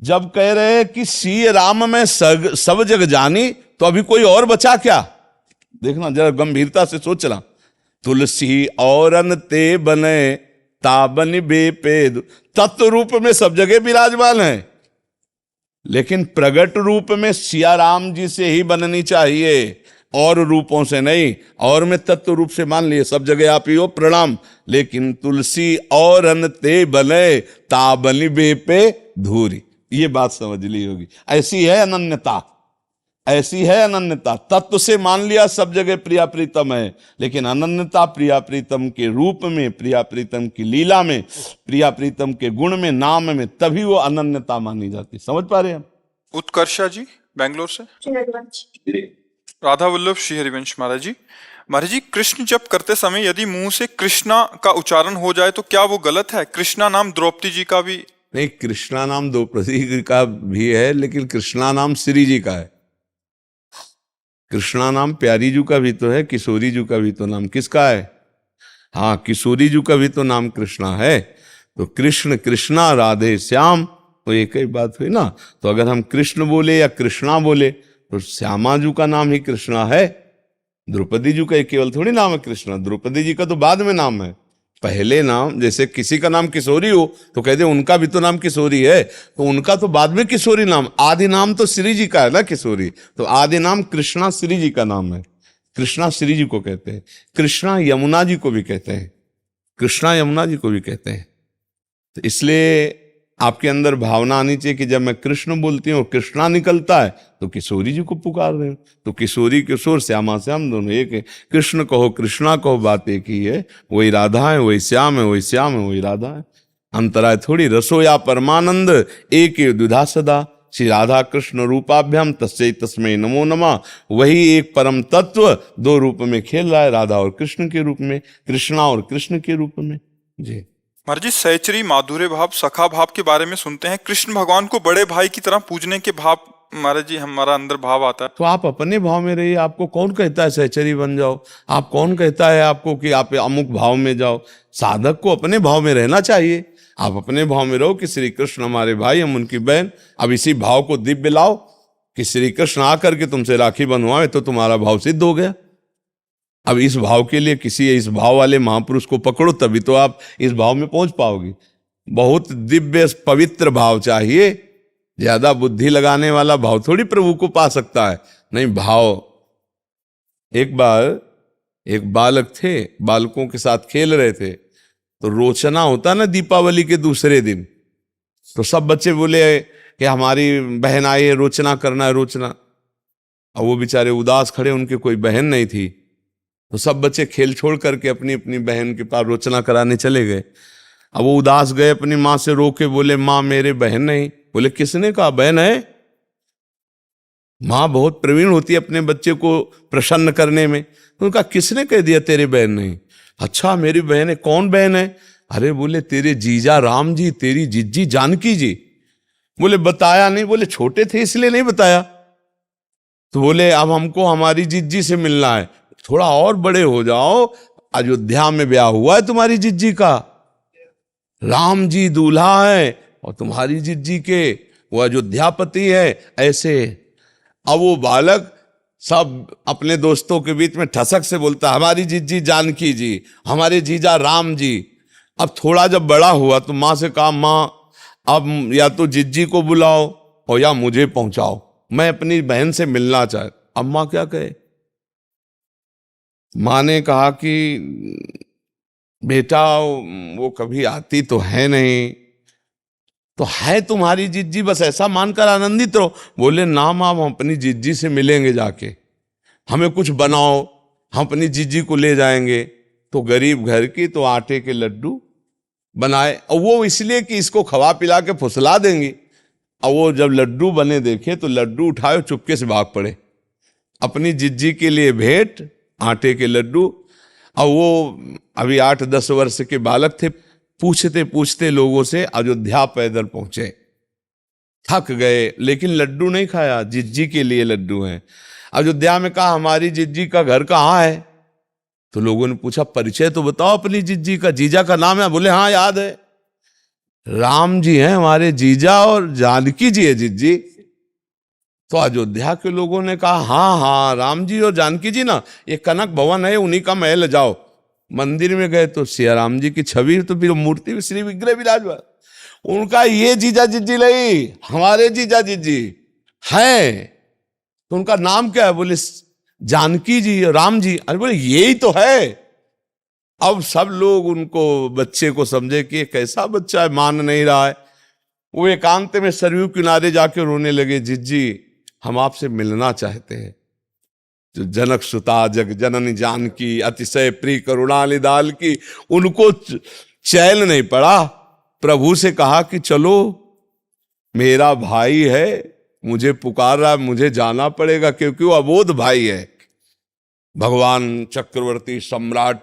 जब कह रहे कि सी राम में सब जग जानी, तो अभी कोई और बचा क्या? देखना जरा गंभीरता से सोचना तुलसी औरन ते बने ताबन बेपेद। तत्व रूप में सब जगह विराजमान है, लेकिन प्रगट रूप में सिया राम जी से ही बननी चाहिए, और रूपों से नहीं। और में तत्व रूप से मान लिए सब जगह आप ही हो, प्रणाम। लेकिन तुलसी और अन ते बने ताबनि बेपे धूरी, ये बात समझ ली होगी। ऐसी है अनन्यता, ऐसी है अनन्यता। तत्व से मान लिया सब जगह प्रिया प्रीतम है, लेकिन अनन्यता प्रिया प्रीतम के रूप में, प्रिया प्रीतम की लीला में, प्रिया प्रीतम के गुण में, नाम में, तभी वो अनन्यता मानी जाती। समझ पा रहे हैं हम? उत्कर्षा जी बेंगलोर से। श्री हरिवंश। राधा वल्लभ श्री हरिवंश महाराज जी। महाराज जी, कृष्ण जप करते समय यदि मुंह से कृष्णा का उच्चारण हो जाए तो क्या वो गलत है? कृष्णा नाम द्रौपदी जी का भी नहीं, कृष्णा नाम द्रौपदी जी का भी है, लेकिन कृष्णा नाम श्री जी का है। कृष्णा नाम प्यारी जी का भी तो है, किशोरी जी का भी तो नाम किसका है? हाँ, किशोरी जी का भी तो नाम कृष्णा है। तो कृष्ण कृष्णा, राधे श्याम, तो एक ही बात हुई ना। तो अगर हम कृष्ण बोले या कृष्णा बोले तो श्यामा जी का नाम ही कृष्णा है। द्रौपदी जी का केवल थोड़ी नाम है कृष्णा, द्रौपदी जी का तो बाद में नाम है। पहले नाम, जैसे किसी का नाम किशोरी हो तो कहते उनका भी तो नाम किशोरी है, तो उनका तो बाद में किशोरी नाम। आदि नाम तो श्री जी का है ना, किशोरी। तो आदि नाम कृष्णा श्री जी का नाम है, कृष्णा श्री जी को कहते हैं। कृष्णा यमुना जी को भी कहते हैं, कृष्णा यमुना जी को भी कहते हैं। तो इसलिए आपके अंदर भावना आनी चाहिए कि जब मैं कृष्ण बोलती हूँ, कृष्णा निकलता है, तो किशोरी जी को पुकार रहे हो। तो किशोरी किशोर, श्यामा श्याम, दोनों एक है। कृष्ण कहो कृष्णा कहो, बात एक ही है। वही राधा है, वही श्याम है, वही श्याम है, वही राधा है। अंतराय थोड़ी। रसो या परमानंद एक द्विधा सदा, श्री राधा कृष्ण रूपाभ्याम तस्मै तस्मै नमो नमः। वही एक परम तत्व दो रूप में खेल रहा है, राधा और कृष्ण के रूप में, कृष्णा और कृष्ण के रूप में। जी महाराज जी, सहचरी, माधुर्य भाव, सखा भाव के बारे में सुनते हैं। कृष्ण भगवान को बड़े भाई की तरह पूजने के भाव महाराज जी हमारा अंदर भाव आता है। तो आप अपने भाव में रहिए। आपको कौन कहता है सहचरी बन जाओ? आप कौन कहता है आपको कि आप अमुक भाव में जाओ? साधक को अपने भाव में रहना चाहिए। आप अपने भाव में रहो कि श्री कृष्ण हमारे भाई, हम उनकी बहन। अब इसी भाव को दिव्य लाओ कि श्री कृष्ण आकर के तुमसे राखी बंधवाए, तो तुम्हारा भाव सिद्ध हो गया। अब इस भाव के लिए किसी इस भाव वाले महापुरुष को पकड़ो, तभी तो आप इस भाव में पहुंच पाओगे। बहुत दिव्य पवित्र भाव चाहिए। ज्यादा बुद्धि लगाने वाला भाव थोड़ी प्रभु को पा सकता है। नहीं, भाव। एक बार एक बालक थे, बालकों के साथ खेल रहे थे, तो रोचना होता ना दीपावली के दूसरे दिन। तो सब बच्चे बोले कि हमारी बहन आई है, रोचना करना है, रोचना। और वो बेचारे उदास खड़े, उनकी कोई बहन नहीं थी। तो सब बच्चे खेल छोड़ करके अपनी अपनी बहन के पास रोचना कराने चले गए। अब वो उदास गए, अपनी माँ से रो के बोले, माँ मेरे बहन नहीं। बोले किसने कहा बहन है? माँ बहुत प्रवीण होती है अपने बच्चे को प्रसन्न करने में। तो उनका किसने कह दिया तेरी बहन नहीं? अच्छा मेरी बहन है। कौन बहन है? अरे बोले तेरे जीजा राम जी, तेरी जिज्जी जानकी जी। बोले बताया नहीं। बोले छोटे थे इसलिए नहीं बताया। तो बोले अब हमको हमारी जिज्जी से मिलना है। थोड़ा और बड़े हो जाओ, अयोध्या में ब्याह हुआ है तुम्हारी जिज्जी का, राम जी दूल्हा है और तुम्हारी जिज्जी के वो अयोध्यापति है। ऐसे अब वो बालक सब अपने दोस्तों के बीच में ठसक से बोलता है, हमारी जिज्जी जानकी जी, हमारे जीजा राम जी। अब थोड़ा जब बड़ा हुआ तो माँ से कहा, माँ अब या तो जिज्जी को बुलाओ और या मुझे पहुंचाओ, मैं अपनी बहन से मिलना चाहे। अब माँ क्या कहे? माँ ने कहा कि बेटा वो कभी आती तो है नहीं, तो है तुम्हारी जिज्जी, बस ऐसा मानकर आनंदित रहो। बोले ना माँ, हम अपनी जिज्जी से मिलेंगे जाके, हमें कुछ बनाओ, हम अपनी जिज्जी को ले जाएंगे। तो गरीब घर की तो आटे के लड्डू बनाए, और वो इसलिए कि इसको खवा पिला के फुसला देंगी। और वो जब लड्डू बने देखे तो लड्डू उठाए, चुपके से भाग पड़े। अपनी जिज्जी के लिए भेंट आटे के लड्डू। और वो अभी 8-10 वर्ष के बालक थे। पूछते पूछते लोगों से अयोध्या पैदल पहुंचे, थक गए, लेकिन लड्डू नहीं खाया, जिज्जी के लिए लड्डू हैं। अयोध्या में कहा हमारी जिज्जी का घर कहाँ है? तो लोगों ने पूछा परिचय तो बताओ अपनी जिज्जी का, जीजा का नाम है? बोले हाँ याद है, राम जी हैं हमारे जीजा और जानकी जी है जिज्जी। तो अयोध्या के लोगों ने कहा हाँ हाँ राम जी और जानकी जी ना, ये कनक भवन है, उन्हीं का महल, जाओ। मंदिर में गए तो सिया राम जी की छवि, तो फिर मूर्ति श्री विग्रह विराजमान। उनका ये जीजा जीजी नहीं, हमारे जीजा जीजी है। तो उनका नाम क्या है? बोले जानकी जी, राम जी। अरे बोले यही तो है। अब सब लोग उनको बच्चे को समझे कि ये कैसा बच्चा है, मान नहीं रहा है। वो एकांत में सरयू किनारे जाके रोने लगे, जीजी हम आपसे मिलना चाहते हैं। जो जनक सुता जग जननी जानकी, अतिशय प्रिय करुणाली दाल की, उनको चैन नहीं पड़ा। प्रभु से कहा कि चलो मेरा भाई है, मुझे पुकार रहा है, मुझे जाना पड़ेगा, क्योंकि वो अबोध भाई है। भगवान चक्रवर्ती सम्राट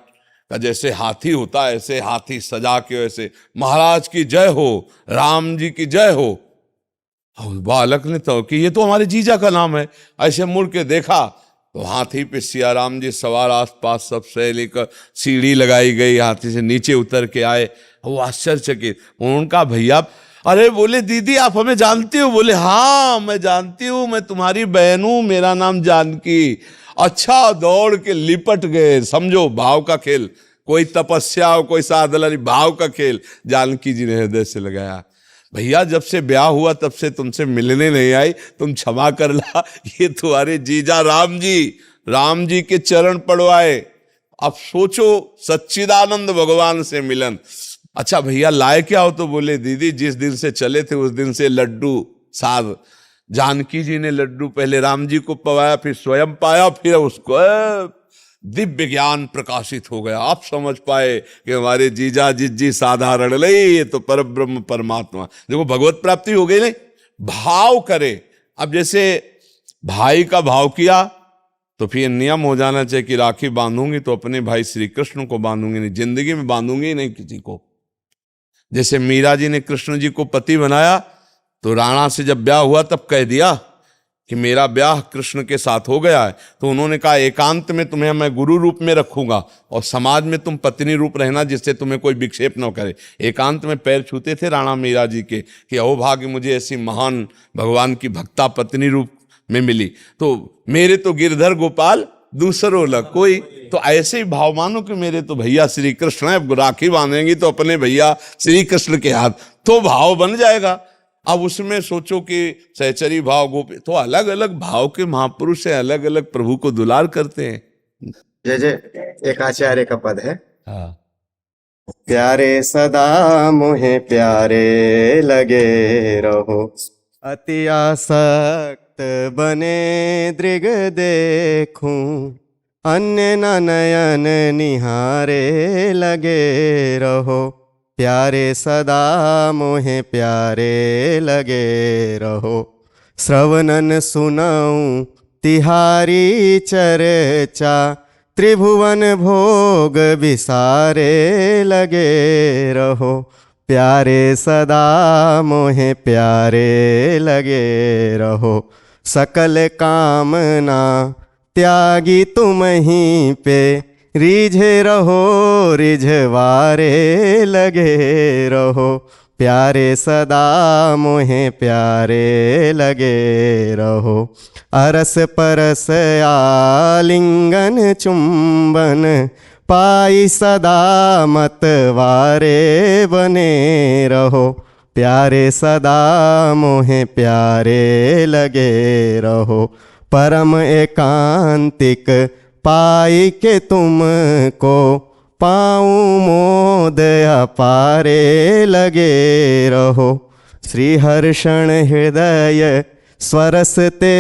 का जैसे हाथी होता है, ऐसे हाथी सजा के, ऐसे महाराज की जय हो, राम जी की जय हो। बालक ने तो कि ये तो हमारे जीजा का नाम है। ऐसे मुड़ के देखा तो हाथी पे सिया राम जी सवार, आसपास सब सहेली का सीढ़ी लगाई गई, हाथी से नीचे उतर के आए। वो आश्चर्यचकित। उनका भैया, अरे बोले दीदी आप हमें जानती हो? बोले हाँ मैं जानती हूँ, मैं तुम्हारी बहन हूं, मेरा नाम जानकी। अच्छा, दौड़ के लिपट गए। समझो भाव का खेल, कोई तपस्या हो कोई साधना नहीं, भाव का खेल। जानकी जी ने हृदय से लगाया, भैया जब से ब्याह हुआ तब से तुमसे मिलने नहीं आई, तुम क्षमा कर ला। ये तुम्हारे जीजा राम जी के चरण पड़वाए। अब सोचो सच्चिदानंद भगवान से मिलन। अच्छा भैया लाए क्या हो? तो बोले दीदी जिस दिन से चले थे उस दिन से लड्डू साध। जानकी जी ने लड्डू पहले राम जी को पवाया, फिर स्वयं पाया, फिर उसको दिव्य ज्ञान प्रकाशित हो गया। आप समझ पाए कि हमारे जीजा जीजी साधारण नहीं, ये तो परब्रह्म परमात्मा। देखो भगवत प्राप्ति हो गई नहीं, भाव करे। अब जैसे भाई का भाव किया तो फिर नियम हो जाना चाहिए कि राखी बांधूंगी तो अपने भाई श्री कृष्ण को बांधूंगी, नहीं जिंदगी में बांधूंगी ही नहीं किसी को। जैसे मीरा जी ने कृष्ण जी को पति बनाया तो राणा से जब ब्याह हुआ तब कह दिया कि मेरा ब्याह कृष्ण के साथ हो गया है। तो उन्होंने कहा एकांत में तुम्हें मैं गुरु रूप में रखूंगा और समाज में तुम पत्नी रूप रहना, जिससे तुम्हें कोई विक्षेप न करे। एकांत में पैर छूते थे राणा मीरा जी के कि अहो भाग्य मुझे ऐसी महान भगवान की भक्ता पत्नी रूप में मिली। तो मेरे तो गिरधर गोपाल दूसरों लग कोई। तो ऐसे ही भाव मानो कि मेरे तो भैया श्री कृष्ण है, राखी बांधेंगी तो अपने भैया श्री कृष्ण के हाथ, तो भाव बन जाएगा। अब उसमें सोचो कि सहचरी भाव गोपी, तो अलग अलग भाव के महापुरुष है, अलग अलग प्रभु को दुलार करते हैं। जय जय। एक आचार्य का पद है, हाँ। प्यारे सदा मुहे प्यारे लगे रहो, अति आसक्त बने दृग देखूं, अन्य न नयन निहारे लगे रहो, प्यारे सदा मोहे प्यारे लगे रहो, श्रवणन सुनाऊं तिहारी चर्चा, त्रिभुवन भोग विसारे लगे रहो, प्यारे सदा मोहे प्यारे लगे रहो, सकल कामना त्यागी तुम ही पे, रिझे रहो रिझवारे लगे रहो, प्यारे सदा मोहे प्यारे लगे रहो, अरस परस आलिंगन चुंबन, पाई सदा मतवारे बने रहो, प्यारे सदा मोहे प्यारे लगे रहो, परम एकांतिक पाई के तुमको, पाऊं मोद अपारे लगे रहो, श्री हर्षण हृदय स्वरसते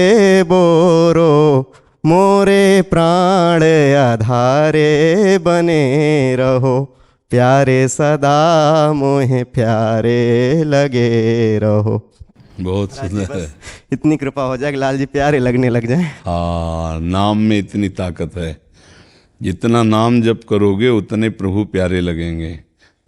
बोरो, मोरे प्राण आधारे बने रहो, प्यारे सदा मोहे प्यारे लगे रहो। बहुत सुंदर है। इतनी कृपा हो जाए कि लाल जी प्यारे लगने लग जाए। हाँ, नाम में इतनी ताकत है, जितना नाम जप करोगे उतने प्रभु प्यारे लगेंगे।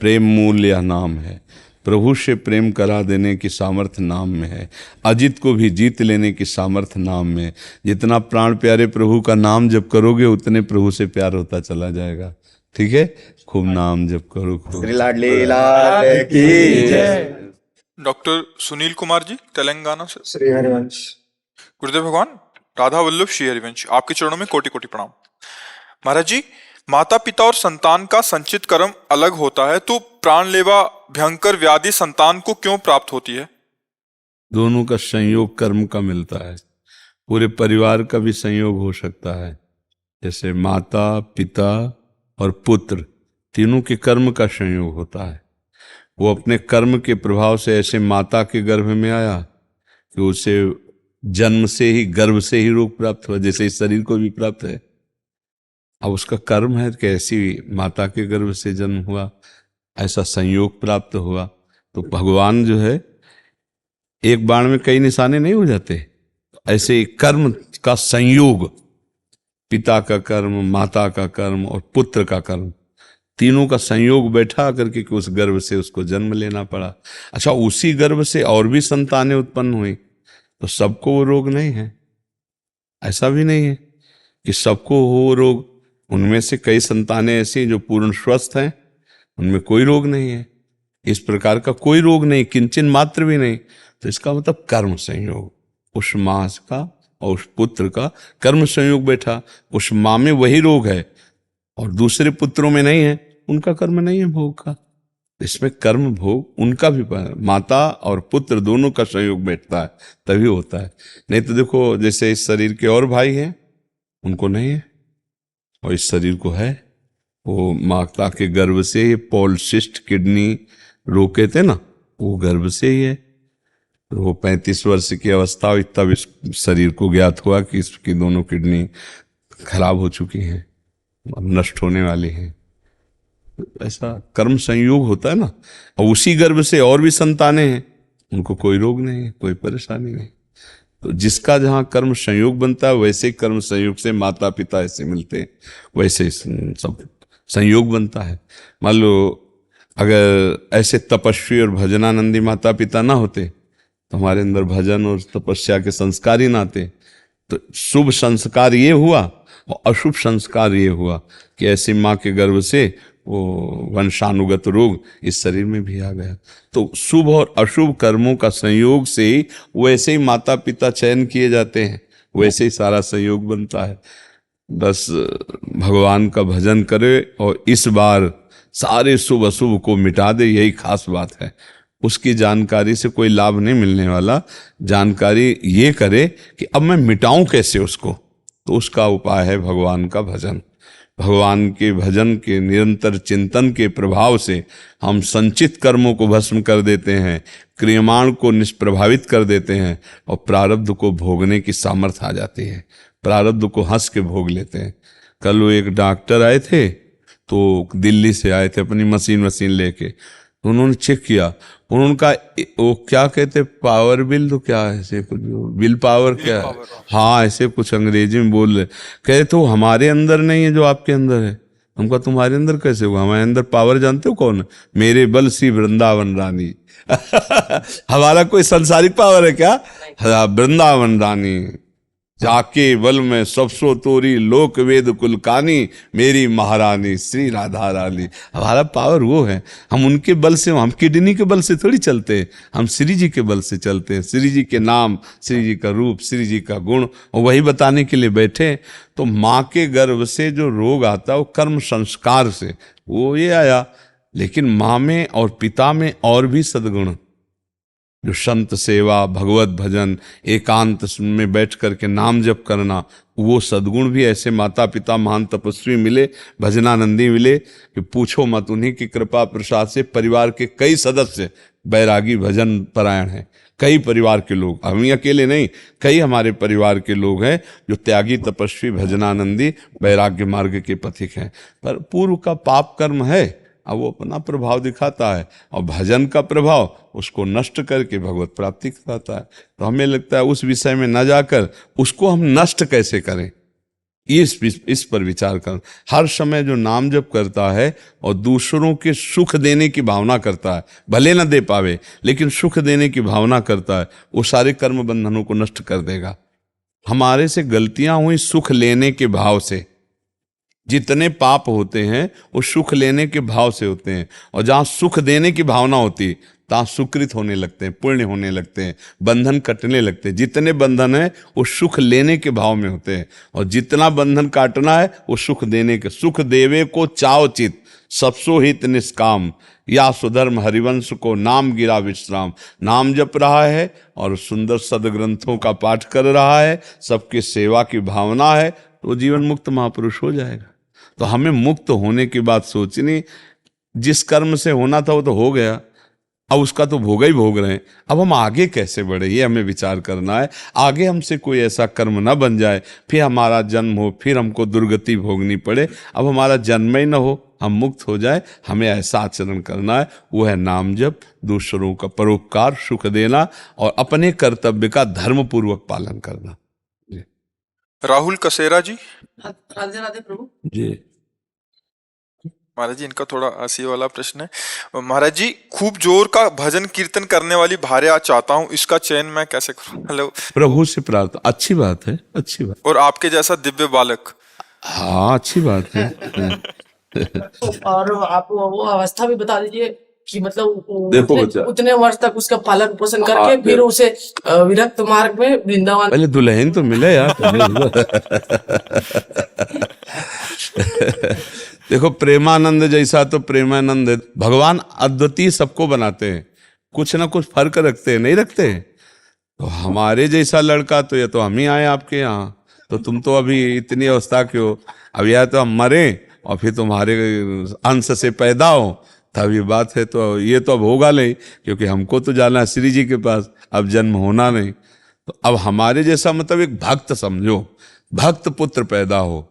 प्रेम मूल यह नाम है, प्रभु से प्रेम करा देने की सामर्थ्य नाम में है, अजित को भी जीत लेने की सामर्थ्य नाम में है। जितना प्राण प्यारे प्रभु का नाम जप करोगे उतने प्रभु से प्यार होता चला जाएगा। ठीक है, खूब नाम जप करो, खूब। लाडली लाल की जय। डॉक्टर सुनील कुमार जी तेलंगाना से। श्री हरिवंश। गुरुदेव भगवान, राधा वल्लभ श्री हरिवंश, आपके चरणों में कोटि कोटि प्रणाम। महाराज जी, माता पिता और संतान का संचित कर्म अलग होता है, तो प्राणलेवा भयंकर व्याधि संतान को क्यों प्राप्त होती है? दोनों का संयोग कर्म का मिलता है। पूरे परिवार का भी संयोग हो सकता है, जैसे माता पिता और पुत्र तीनों के कर्म का संयोग होता है। वो अपने कर्म के प्रभाव से ऐसे माता के गर्भ में आया कि उसे जन्म से ही, गर्भ से ही रोग प्राप्त हुआ, जैसे इस शरीर को भी प्राप्त है। अब उसका कर्म है कि ऐसी माता के गर्भ से जन्म हुआ, ऐसा संयोग प्राप्त हुआ। तो भगवान जो है, एक बाण में कई निशाने नहीं हो जाते, ऐसे ही कर्म का संयोग, पिता का कर्म, माता का कर्म और पुत्र का कर्म, तीनों का संयोग बैठा करके कि उस गर्भ से उसको जन्म लेना पड़ा। अच्छा, उसी गर्भ से और भी संतानें उत्पन्न हुई, तो सबको वो रोग नहीं है। ऐसा भी नहीं है कि सबको हो रोग। उनमें से कई संतानें ऐसी जो पूर्ण स्वस्थ हैं, उनमें कोई रोग नहीं है। इस प्रकार का कोई रोग नहीं, किंचन मात्र भी नहीं। तो इसका मतलब कर्म संयोग, उस माँ का और उस पुत्र का कर्म संयोग बैठा। उस माँ में वही रोग है और दूसरे पुत्रों में नहीं है, उनका कर्म नहीं है भोग का। इसमें कर्म भोग उनका भी, माता और पुत्र दोनों का संयोग बैठता है तभी होता है। नहीं तो देखो, जैसे इस शरीर के और भाई हैं, उनको नहीं है, और इस शरीर को है। वो माता के गर्भ से ही पॉलिसिस्ट किडनी रोग कहते हैं ना, वो गर्भ से ही है। तो वो 35 वर्ष की अवस्था हुई तब इस शरीर को ज्ञात हुआ कि इसकी दोनों किडनी खराब हो चुकी हैं, अब नष्ट होने वाली हैं। ऐसा कर्म संयोग होता है ना। और उसी गर्भ से और भी संतानें हैं, उनको कोई रोग नहीं है, कोई परेशानी नहीं। तो जिसका जहाँ कर्म संयोग बनता है, वैसे ही कर्म संयोग से माता पिता ऐसे मिलते हैं, वैसे सब संयोग बनता है। मान लो अगर ऐसे तपस्वी और भजनानंदी माता पिता ना होते, तो हमारे अंदर भजन और तपस्या के संस्कार ही ना आते। तो शुभ संस्कार ये हुआ और अशुभ संस्कार ये हुआ कि ऐसी माँ के गर्भ से वो वंशानुगत रोग इस शरीर में भी आ गया। तो शुभ और अशुभ कर्मों का संयोग से ही वैसे ही माता पिता चयन किए जाते हैं, वैसे ही सारा संयोग बनता है। बस भगवान का भजन करे और इस बार सारे शुभ अशुभ को मिटा दे, यही खास बात है। उसकी जानकारी से कोई लाभ नहीं मिलने वाला। जानकारी ये करे कि अब मैं मिटाऊं कैसे उसको, तो उसका उपाय है भगवान का भजन। भगवान के भजन के निरंतर चिंतन के प्रभाव से हम संचित कर्मों को भस्म कर देते हैं, क्रियमाण को निष्प्रभावित कर देते हैं और प्रारब्ध को भोगने की सामर्थ्य आ जाती है। प्रारब्ध को हंस के भोग लेते हैं। कल वो एक डॉक्टर आए थे, तो दिल्ली से आए थे अपनी मशीन लेके। तो उन्होंने चेक किया, उनका वो क्या कहते, पावर बिल, तो क्या है ऐसे कुछ, बिल पावर क्या है, हाँ ऐसे कुछ अंग्रेजी में बोल रहे। कहते तो हमारे अंदर नहीं है जो आपके अंदर है। हमका तुम्हारे अंदर कैसे हुआ? हमारे अंदर पावर जानते हो कौन है? मेरे बल सी वृंदावन रानी। हमारा कोई सांसारिक पावर है क्या? वृंदावन रानी जाके बल में सबसो तोरी लोक वेद कुलकानी, मेरी महारानी श्री राधा रानी। हमारा पावर वो है। हम उनके बल से, हम किडनी के बल से थोड़ी चलते हैं, हम श्री जी के बल से चलते हैं। श्री जी के नाम, श्री जी का रूप, श्री जी का गुण, और वही बताने के लिए बैठे। तो माँ के गर्भ से जो रोग आता है वो कर्म संस्कार से वो ये आया। लेकिन माँ में और पिता में और भी सद्गुण, जो संत सेवा, भगवत भजन, एकांत में बैठ करके नाम जप करना, वो सद्गुण भी ऐसे माता पिता महान तपस्वी मिले, भजनानंदी मिले कि पूछो मत। उन्हीं की कृपा प्रसाद से परिवार के कई सदस्य बैरागी भजन परायण हैं। कई परिवार के लोग, हम ही अकेले नहीं, कई हमारे परिवार के लोग हैं जो त्यागी तपस्वी भजनानंदी वैराग्य मार्ग के पथिक हैं। पर पूर्व का पाप कर्म है, अब वो अपना प्रभाव दिखाता है, और भजन का प्रभाव उसको नष्ट करके भगवत प्राप्ति कराता है। तो हमें लगता है उस विषय में न जाकर उसको हम नष्ट कैसे करें, इस पर विचार कर। हर समय जो नाम जप करता है और दूसरों के सुख देने की भावना करता है, भले न दे पावे लेकिन सुख देने की भावना करता है, वो सारे कर्म बंधनों को नष्ट कर देगा। हमारे से गलतियां हुई सुख लेने के भाव से, जितने पाप होते हैं वो सुख लेने के भाव से होते हैं, और जहाँ सुख देने की भावना होती तहाँ सुकृत होने लगते हैं, पुण्य होने लगते हैं, बंधन कटने लगते हैं। जितने बंधन है वो सुख लेने के भाव में होते हैं, और जितना बंधन काटना है वो सुख देने के। सुख देवे को चाव चित, सबसो हित निष्काम, या सुधर्म हरिवंश को नाम गिरा विश्राम। नाम जप रहा है और सुंदर सदग्रंथों का पाठ कर रहा है, सबके सेवा की भावना है, तो जीवन मुक्त महापुरुष हो जाएगा। तो हमें मुक्त होने की बात सोचनी, जिस कर्म से होना था वो तो हो गया, अब उसका तो भोग ही भोग रहे हैं। अब हम आगे कैसे बढ़े, ये हमें विचार करना है। आगे हमसे कोई ऐसा कर्म ना बन जाए फिर हमारा जन्म हो, फिर हमको दुर्गति भोगनी पड़े। अब हमारा जन्म ही ना हो, हम मुक्त हो जाए। हमें ऐसा आचरण करना है, वो है नाम जप, दूसरों का परोपकार, सुख देना और अपने कर्तव्य का धर्मपूर्वक पालन करना। राहुल कसेरा जी। राधे राधे प्रभु जी महाराज जी, इनका थोड़ा हंसी वाला प्रश्न है। महाराज जी, खूब जोर का भजन कीर्तन करने वाली भार्या चाहता हूँ, इसका चयन मैं कैसे करूँ? हेलो। प्रभु से प्रार्थना, अच्छी बात है, अच्छी बात। और आपके जैसा दिव्य बालक। हाँ अच्छी बात है। और आप वो अवस्था भी बता दीजिए कि मतलब देखो बच्चा, उतने वर्ष तक उसका पालन पोषण करके फिर उसे विरक्त मार्ग में वृंदावन। पहले दुल्हन तो मिले यार। देखो प्रेमानंद जैसा तो प्रेमानंद है। भगवान अद्वितीय सबको बनाते हैं, कुछ ना कुछ फर्क रखते हैं, नहीं रखते हैं? तो हमारे जैसा लड़का तो या तो हम ही आए आपके यहाँ, तो तुम तो अभी इतनी अवस्था क्यों? अब या तो हम मरे और फिर तुम्हारे अंश से पैदा हो, तब ये बात है। तो ये तो अब होगा नहीं, क्योंकि हमको तो जाना है श्री जी के पास, अब जन्म होना नहीं। तो अब हमारे जैसा मतलब एक भक्त समझो, भक्त पुत्र पैदा हो,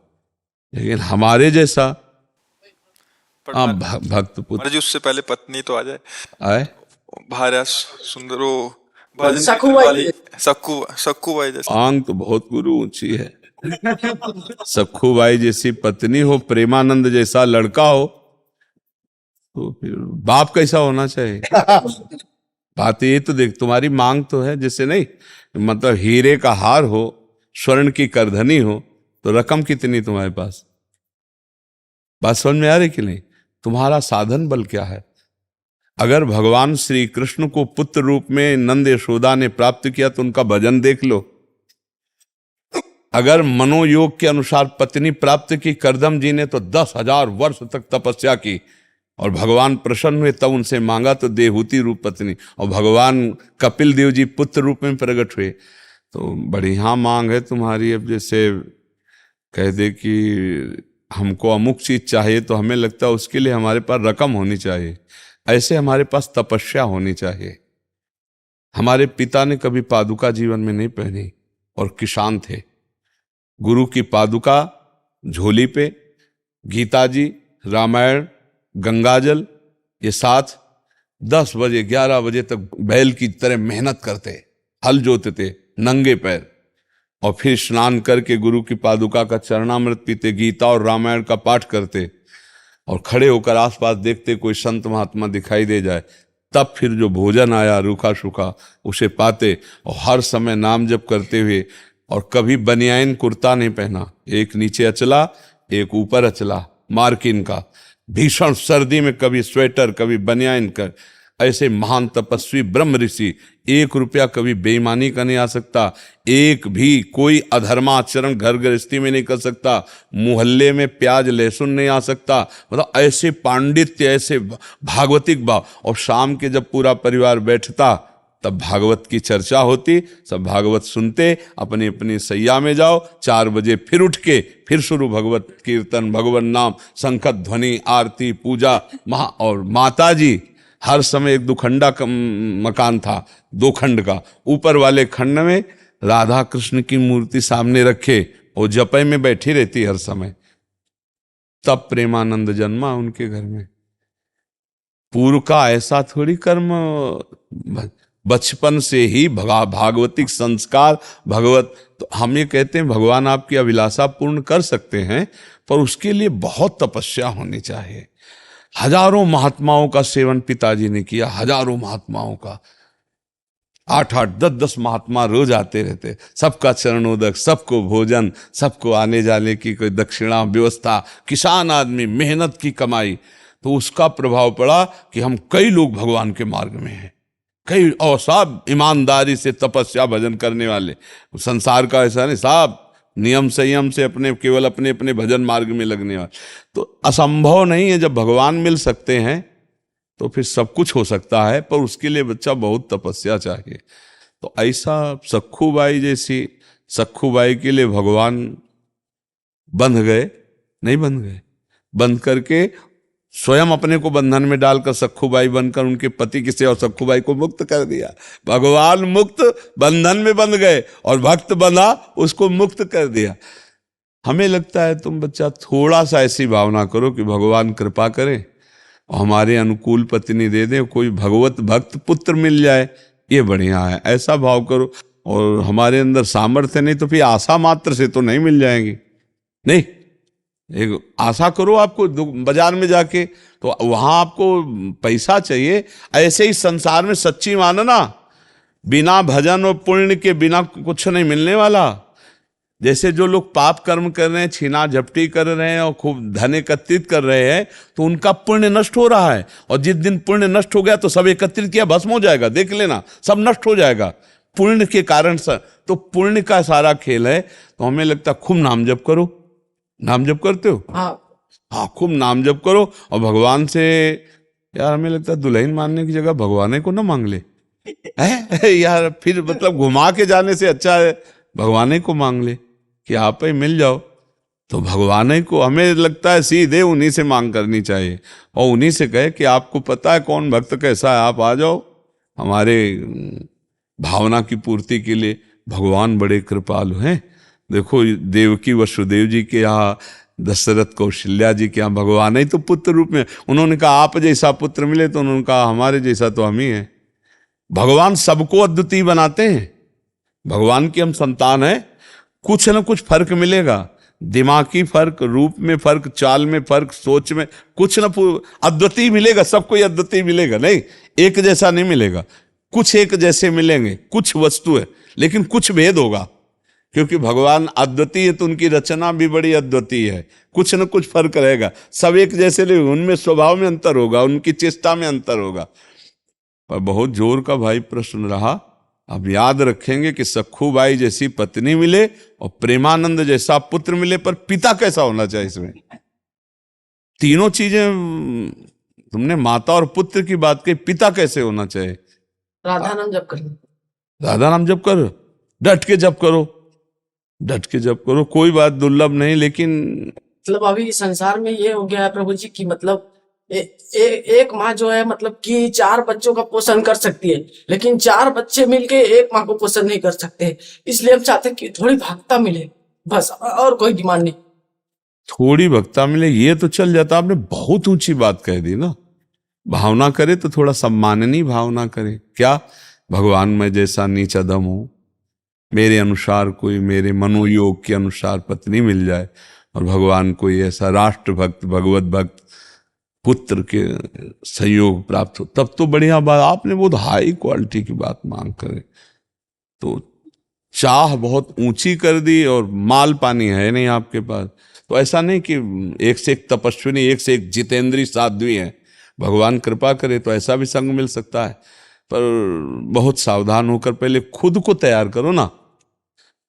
लेकिन हमारे जैसा हाँ भक्त पुत्र। महाराज जी, उससे पहले पत्नी तो आ जाए, आए भार्या सुंदरो भजन सखुबाई। वाली, सखुबाई जैसे। आंग तो बहुत गुरु ऊंची है। सखुबाई जैसी पत्नी हो, प्रेमानंद जैसा लड़का हो, तो फिर बाप कैसा होना चाहिए? बात ये तो देख, तुम्हारी मांग तो है, जैसे नहीं मतलब हीरे का हार हो, स्वर्ण की करधनी हो, तो रकम कितनी तुम्हारे पास? बात समझ में आ रही कि नहीं? तुम्हारा साधन बल क्या है? अगर भगवान श्री कृष्ण को पुत्र रूप में नंद यशोदा ने प्राप्त किया तो उनका भजन देख लो। अगर मनोयोग के अनुसार पत्नी प्राप्त की करदम जी ने, तो 10,000 वर्ष तक तपस्या की और भगवान प्रसन्न हुए, तब उनसे मांगा तो देहूती रूप पत्नी, और भगवान कपिल देव जी पुत्र रूप में प्रकट हुए। तो बढ़िया मांग है तुम्हारी। अब जैसे कह दे कि हमको अमुक चीज चाहिए, तो हमें लगता है उसके लिए हमारे पास रकम होनी चाहिए, ऐसे हमारे पास तपस्या होनी चाहिए। हमारे पिता ने कभी पादुका जीवन में नहीं पहनी और किसान थे। गुरु की पादुका झोली पे, गीता जी, रामायण, गंगाजल, ये साथ 10 बजे 11 बजे तक बैल की तरह मेहनत करते, हल जोतते नंगे पैर, और फिर स्नान करके गुरु की पादुका का चरणामृत पीते, गीता और रामायण का पाठ करते, और खड़े होकर आसपास देखते कोई संत महात्मा दिखाई दे जाए, तब फिर जो भोजन आया रूखा सूखा उसे पाते, और हर समय नाम जप करते हुए। और कभी बनियाइन कुर्ता नहीं पहना, एक नीचे अचला एक ऊपर अचला मार्किन का। भीषण सर्दी में कभी स्वेटर कभी बनियाइन कर, ऐसे महान तपस्वी ब्रह्म ऋषि। 1 रुपया कभी बेईमानी का नहीं आ सकता, एक भी कोई अधर्माचरण घर गृहस्थी में नहीं कर सकता, मोहल्ले में प्याज लहसुन नहीं आ सकता। मतलब ऐसे पांडित्य, ऐसे भागवतिक भाव। और शाम के जब पूरा परिवार बैठता तब भागवत की चर्चा होती, सब भागवत सुनते, अपनी अपनी सैया में जाओ, 4 बजे फिर उठ के फिर शुरू भगवत कीर्तन, भगवान नाम, शंखत ध्वनि, आरती, पूजा। और माता जी हर समय, एक 2 खंडा का मकान था, 2 खंड का, ऊपर वाले खंड में राधा कृष्ण की मूर्ति सामने रखे और जपय में बैठी रहती हर समय। तब प्रेमानंद जन्मा उनके घर में। पूर्व का ऐसा थोड़ी कर्म, बचपन से ही भागवतिक संस्कार भगवत। तो हम ये कहते हैं भगवान आपकी अभिलाषा पूर्ण कर सकते हैं, पर उसके लिए बहुत तपस्या होनी चाहिए। हजारों महात्माओं का सेवन पिताजी ने किया, हजारों महात्माओं का। 8-8, 10-10 महात्मा रोज आते रहते, सबका चरणोदक, सबको भोजन, सबको आने जाने की कोई दक्षिणा व्यवस्था। किसान आदमी, मेहनत की कमाई। तो उसका प्रभाव पड़ा कि हम कई लोग भगवान के मार्ग में हैं, कई, और सब ईमानदारी से तपस्या भजन करने वाले। संसार का ऐसा नहीं, सब नियम संयम से अपने केवल अपने अपने भजन मार्ग में लगने वाले। तो असंभव नहीं है, जब भगवान मिल सकते हैं तो फिर सब कुछ हो सकता है, पर उसके लिए बच्चा बहुत तपस्या चाहिए। तो ऐसा सखूबाई जैसी, सखूबाई के लिए भगवान बंध गए, नहीं बंध गए, बंध करके स्वयं अपने को बंधन में डालकर सखूबाई बनकर उनके पति की सेवा, सखूबाई को मुक्त कर दिया। भगवान मुक्त, बंधन में बंध गए, और भक्त बंधा, उसको मुक्त कर दिया। हमें लगता है तुम बच्चा थोड़ा सा ऐसी भावना करो कि भगवान कृपा करे और हमारे अनुकूल पत्नी दे दे, कोई भगवत भक्त पुत्र मिल जाए, ये बढ़िया है, ऐसा भाव करो। और हमारे अंदर सामर्थ्य नहीं तो फिर आशा मात्र से तो नहीं मिल जाएंगी, नहीं, एक आशा करो। आपको बाजार में जाके तो वहां आपको पैसा चाहिए, ऐसे ही संसार में सच्ची मानना, बिना भजन और पुण्य के बिना कुछ नहीं मिलने वाला। जैसे जो लोग पाप कर्म कर रहे हैं, छीना झपटी कर रहे हैं और खूब धन एकत्रित कर रहे हैं, तो उनका पुण्य नष्ट हो रहा है। और जिस दिन पुण्य नष्ट हो गया तो सब एकत्रित किया भस्म हो जाएगा, देख लेना, सब नष्ट हो जाएगा पुण्य के कारण से। तो पुण्य का सारा खेल है। तो हमें लगता खूब नाम जप करो। नाम जप करते हो? हाँ, खूब नाम जप करो। और भगवान से, यार हमें लगता है दुल्हन मांगने की जगह भगवान को ना मांग ले है यार, फिर मतलब घुमा के जाने से अच्छा है भगवान को मांग ले कि आप ही मिल जाओ। तो भगवान को हमें लगता है सीधे उन्हीं से मांग करनी चाहिए, और उन्हीं से कहे कि आपको पता है कौन भक्त कैसा है, आप आ जाओ हमारे भावना की पूर्ति के लिए। भगवान बड़े कृपालु हैं। देखो देवकी वसुदेव जी के यहाँ, दशरथ कौशल्या जी के यहाँ भगवान ही तो पुत्र रूप में, उन्होंने कहा आप जैसा पुत्र मिले, तो उन्होंने कहा हमारे जैसा तो हम ही हैं। भगवान सबको अद्वितीय बनाते हैं। भगवान की हम संतान हैं, कुछ न कुछ फर्क मिलेगा, दिमागी फर्क, रूप में फर्क, चाल में फर्क, सोच में कुछ न अद्वितीय मिलेगा। सबको अद्वितीय मिलेगा नहीं, एक जैसा नहीं मिलेगा। कुछ एक जैसे मिलेंगे, कुछ वस्तु है, लेकिन कुछ भेद होगा, क्योंकि भगवान अद्वितीय है तो उनकी रचना भी बड़ी अद्वितीय है। कुछ न कुछ फर्क रहेगा, सब एक जैसे नहीं, उनमें स्वभाव में अंतर होगा, उनकी चेष्टा में अंतर होगा। पर बहुत जोर का भाई प्रश्न रहा। अब याद रखेंगे कि सखूबाई जैसी पत्नी मिले और प्रेमानंद जैसा पुत्र मिले, पर पिता कैसा होना चाहिए? इसमें तीनों चीजें, तुमने माता और पुत्र की बात कही, पिता कैसे होना चाहिए? राधा नाम जप करो, राधा नाम जप करो, डट के जप करो, डट के जप करो, कोई बात दुर्लभ नहीं। लेकिन मतलब अभी संसार में ये हो गया है प्रभु जी की, मतलब एक माँ जो है मतलब कि 4 बच्चों का पोषण कर सकती है, लेकिन 4 बच्चे मिलके एक माँ को पोषण नहीं कर सकते। इसलिए हम चाहते हैं कि थोड़ी भक्ता मिले, बस, और कोई डिमांड नहीं। थोड़ी भक्ता मिले ये तो चल जाता। आपने बहुत ऊंची बात कह दी ना। भावना करे तो थोड़ा सम्माननीय भावना करे। क्या भगवान मैं जैसा नीच अधम हूं, मेरे अनुसार कोई, मेरे मनोयोग के अनुसार पत्नी मिल जाए, और भगवान कोई ऐसा राष्ट्र भक्त, भगवत भक्त पुत्र के संयोग प्राप्त हो, तब तो बढ़िया बात। आपने बहुत हाई क्वालिटी की बात मांग करे, तो चाह बहुत ऊंची कर दी और माल पानी है नहीं आपके पास। तो ऐसा नहीं कि एक से एक तपस्विनी, एक से एक जितेंद्रीय साध्वी है। भगवान कृपा करे तो ऐसा भी संग मिल सकता है, पर बहुत सावधान होकर पहले खुद को तैयार करो ना।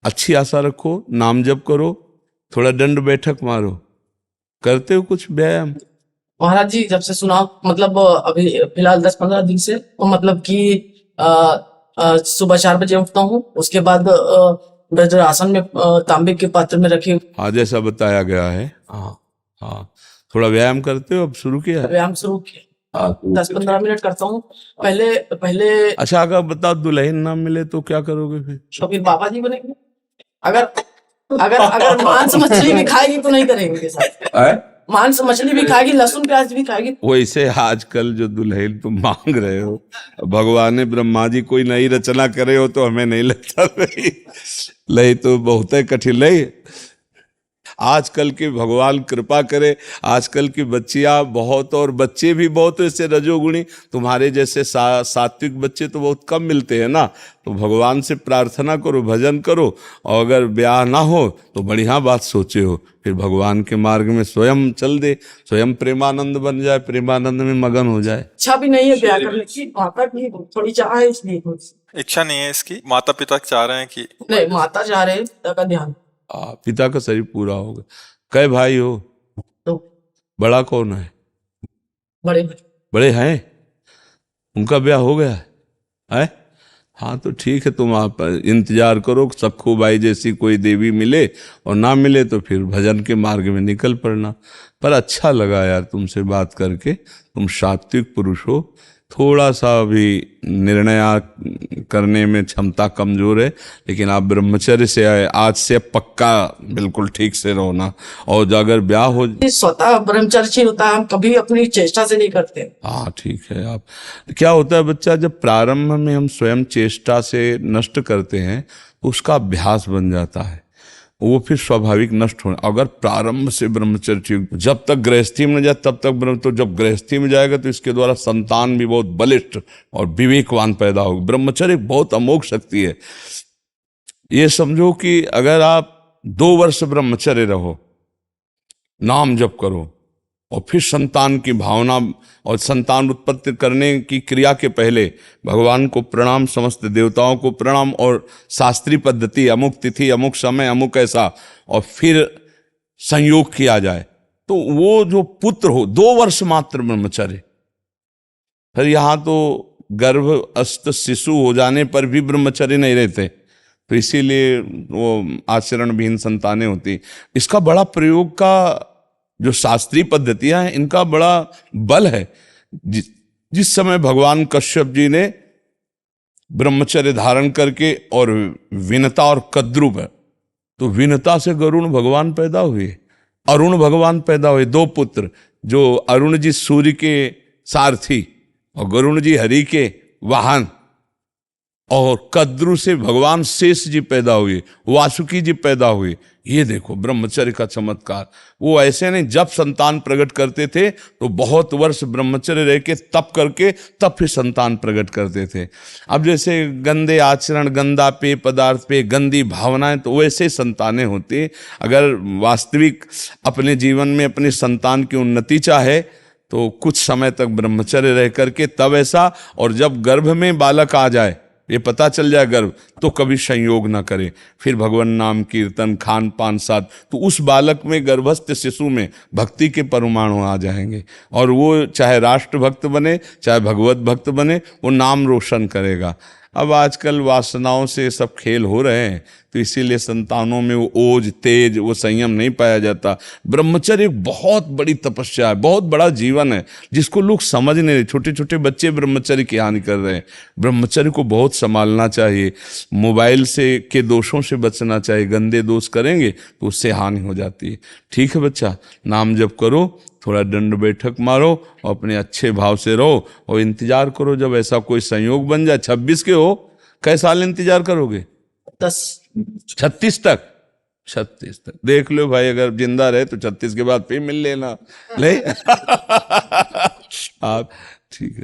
अच्छी आशा रखो, नाम जप करो, थोड़ा दंड बैठक मारो। करते हो कुछ व्यायाम? महाराज जी जब से सुना, मतलब अभी फिलहाल 10-15 दिन से, तो मतलब कि सुबह 4 बजे उठता हूँ, उसके बाद वज्रासन में तांबे के पात्र में रखे, हाँ जैसा बताया गया है। हाँ हाँ, थोड़ा व्यायाम करते हो? अब शुरू किया है? व्यायाम शुरू किया, 10-15 मिनट करता हूँ। पहले अच्छा, अगर बताओ दुल्हन ना मिले तो क्या करोगे फिर? तो फिर बाबा जी बनेंगे। अगर अगर अगर मांस मछली भी खाएगी तो नहीं करेंगे के साथ। मांस मछली भी खाएगी, लहसुन प्याज भी खाएगी। वैसे आजकल जो दुल्हन तुम मांग रहे हो, भगवान ब्रह्मा जी कोई नई रचना करे हो तो हमें नहीं लगता लई तो बहुत है कठिन लई। आजकल के भगवान कृपा करे, आजकल की बच्चियां बहुत और बच्चे भी बहुत ऐसे रजोगुणी, तुम्हारे जैसे सात्विक बच्चे तो बहुत कम मिलते हैं ना। तो भगवान से प्रार्थना करो, भजन करो, और अगर ब्याह ना हो तो बढ़िया बात सोचे हो, फिर भगवान के मार्ग में स्वयं चल दे, स्वयं प्रेमानंद बन जाए, प्रेमानंद में मगन हो जाए। इच्छा भी नहीं है ब्याह करने की, माता की थोड़ी चाह है इसलिए। इच्छा नहीं है इसकी, माता पिता चाह रहे हैं कि नहीं, माता चाह रहे हैं, पिता का ध्यान। पिता का शरीर पूरा होगा। कै भाई हो? तो बड़ा कौन है? बड़े बड़े हैं, उनका ब्याह हो गया है? हाँ तो ठीक है, तुम आप इंतजार करो, सखू बाई जैसी कोई देवी मिले, और ना मिले तो फिर भजन के मार्ग में निकल पड़ना। पर अच्छा लगा यार तुमसे बात करके, तुम सात्विक पुरुष हो, थोड़ा सा भी निर्णय करने में क्षमता कमजोर है, लेकिन आप ब्रह्मचर्य से आए, आज से पक्का बिल्कुल ठीक से रहो ना। और अगर ब्याह हो, स्वतः ब्रह्मचर्य होता है, हम कभी अपनी चेष्टा से नहीं करते। हाँ ठीक है। आप क्या होता है बच्चा, जब प्रारंभ में हम स्वयं चेष्टा से नष्ट करते हैं तो उसका अभ्यास बन जाता है, वो फिर स्वाभाविक नष्ट होना। अगर प्रारंभ से ब्रह्मचर्य, जब तक गृहस्थी में न जाए तब तक ब्रह्म, तो जब गृहस्थी में जाएगा तो इसके द्वारा संतान भी बहुत बलिष्ठ और विवेकवान पैदा होगा। ब्रह्मचर्य बहुत अमोघ शक्ति है। ये समझो कि अगर आप 2 वर्ष ब्रह्मचर्य रहो, नाम जप करो, और फिर संतान की भावना और संतान उत्पत्ति करने की क्रिया के पहले भगवान को प्रणाम, समस्त देवताओं को प्रणाम, और शास्त्रीय पद्धति, अमुक तिथि, अमुक समय, अमुक ऐसा, और फिर संयोग किया जाए, तो वो जो पुत्र हो, 2 वर्ष मात्र ब्रह्मचर्य। फिर यहाँ तो गर्भस्थ शिशु हो जाने पर भी ब्रह्मचर्य नहीं रहते, तो इसीलिए वो आचरण विहीन संतानें होती। इसका बड़ा प्रयोग का जो शास्त्रीय पद्धतियां हैं, इनका बड़ा बल है। जिस समय भगवान कश्यप जी ने ब्रह्मचर्य धारण करके और विनता और कद्रु पर, तो विनता से गरुण भगवान पैदा हुए, अरुण भगवान पैदा हुए, 2 पुत्र, जो अरुण जी सूर्य के सारथी और गरुण जी हरि के वाहन, और कद्रु से भगवान शेष जी पैदा हुए, वासुकी जी पैदा हुए। ये देखो ब्रह्मचर्य का चमत्कार। वो ऐसे नहीं, जब संतान प्रकट करते थे तो बहुत वर्ष ब्रह्मचर्य रह के तप करके तब फिर संतान प्रकट करते थे। अब जैसे गंदे आचरण, गंदा पेय पदार्थ पे, गंदी भावनाएं, तो वैसे संतानें होती। अगर वास्तविक अपने जीवन में अपने संतान की उन्नति चाहे तो कुछ समय तक ब्रह्मचर्य रह करके तब ऐसा, और जब गर्भ में बालक आ जाए, ये पता चल जाए गर्भ, तो कभी संयोग ना करे, फिर भगवान नाम कीर्तन, खान पान साथ, तो उस बालक में, गर्भस्थ शिशु में भक्ति के परमाणु आ जाएंगे, और वो चाहे राष्ट्र भक्त बने, चाहे भगवत भक्त बने, वो नाम रोशन करेगा। अब आजकल वासनाओं से सब खेल हो रहे हैं, तो इसीलिए संतानों में वो ओज, तेज, वो संयम नहीं पाया जाता। ब्रह्मचर्य एक बहुत बड़ी तपस्या है, बहुत बड़ा जीवन है, जिसको लोग समझ नहीं रहे। छोटे छोटे बच्चे ब्रह्मचर्य की हानि कर रहे हैं। ब्रह्मचर्य को बहुत संभालना चाहिए, मोबाइल से के दोषों से बचना चाहिए, गंदे दोष करेंगे तो उससे हानि हो जाती है। ठीक है बच्चा, नाम जप करो, थोड़ा दंड बैठक मारो, और अपने अच्छे भाव से रहो, और इंतजार करो जब ऐसा कोई संयोग बन जाए। 26 के हो, कै साल इंतजार करोगे? 36 तक? 36 तक देख लो भाई, अगर जिंदा रहे तो 36 के बाद फिर मिल लेना। ले आप ठीक है।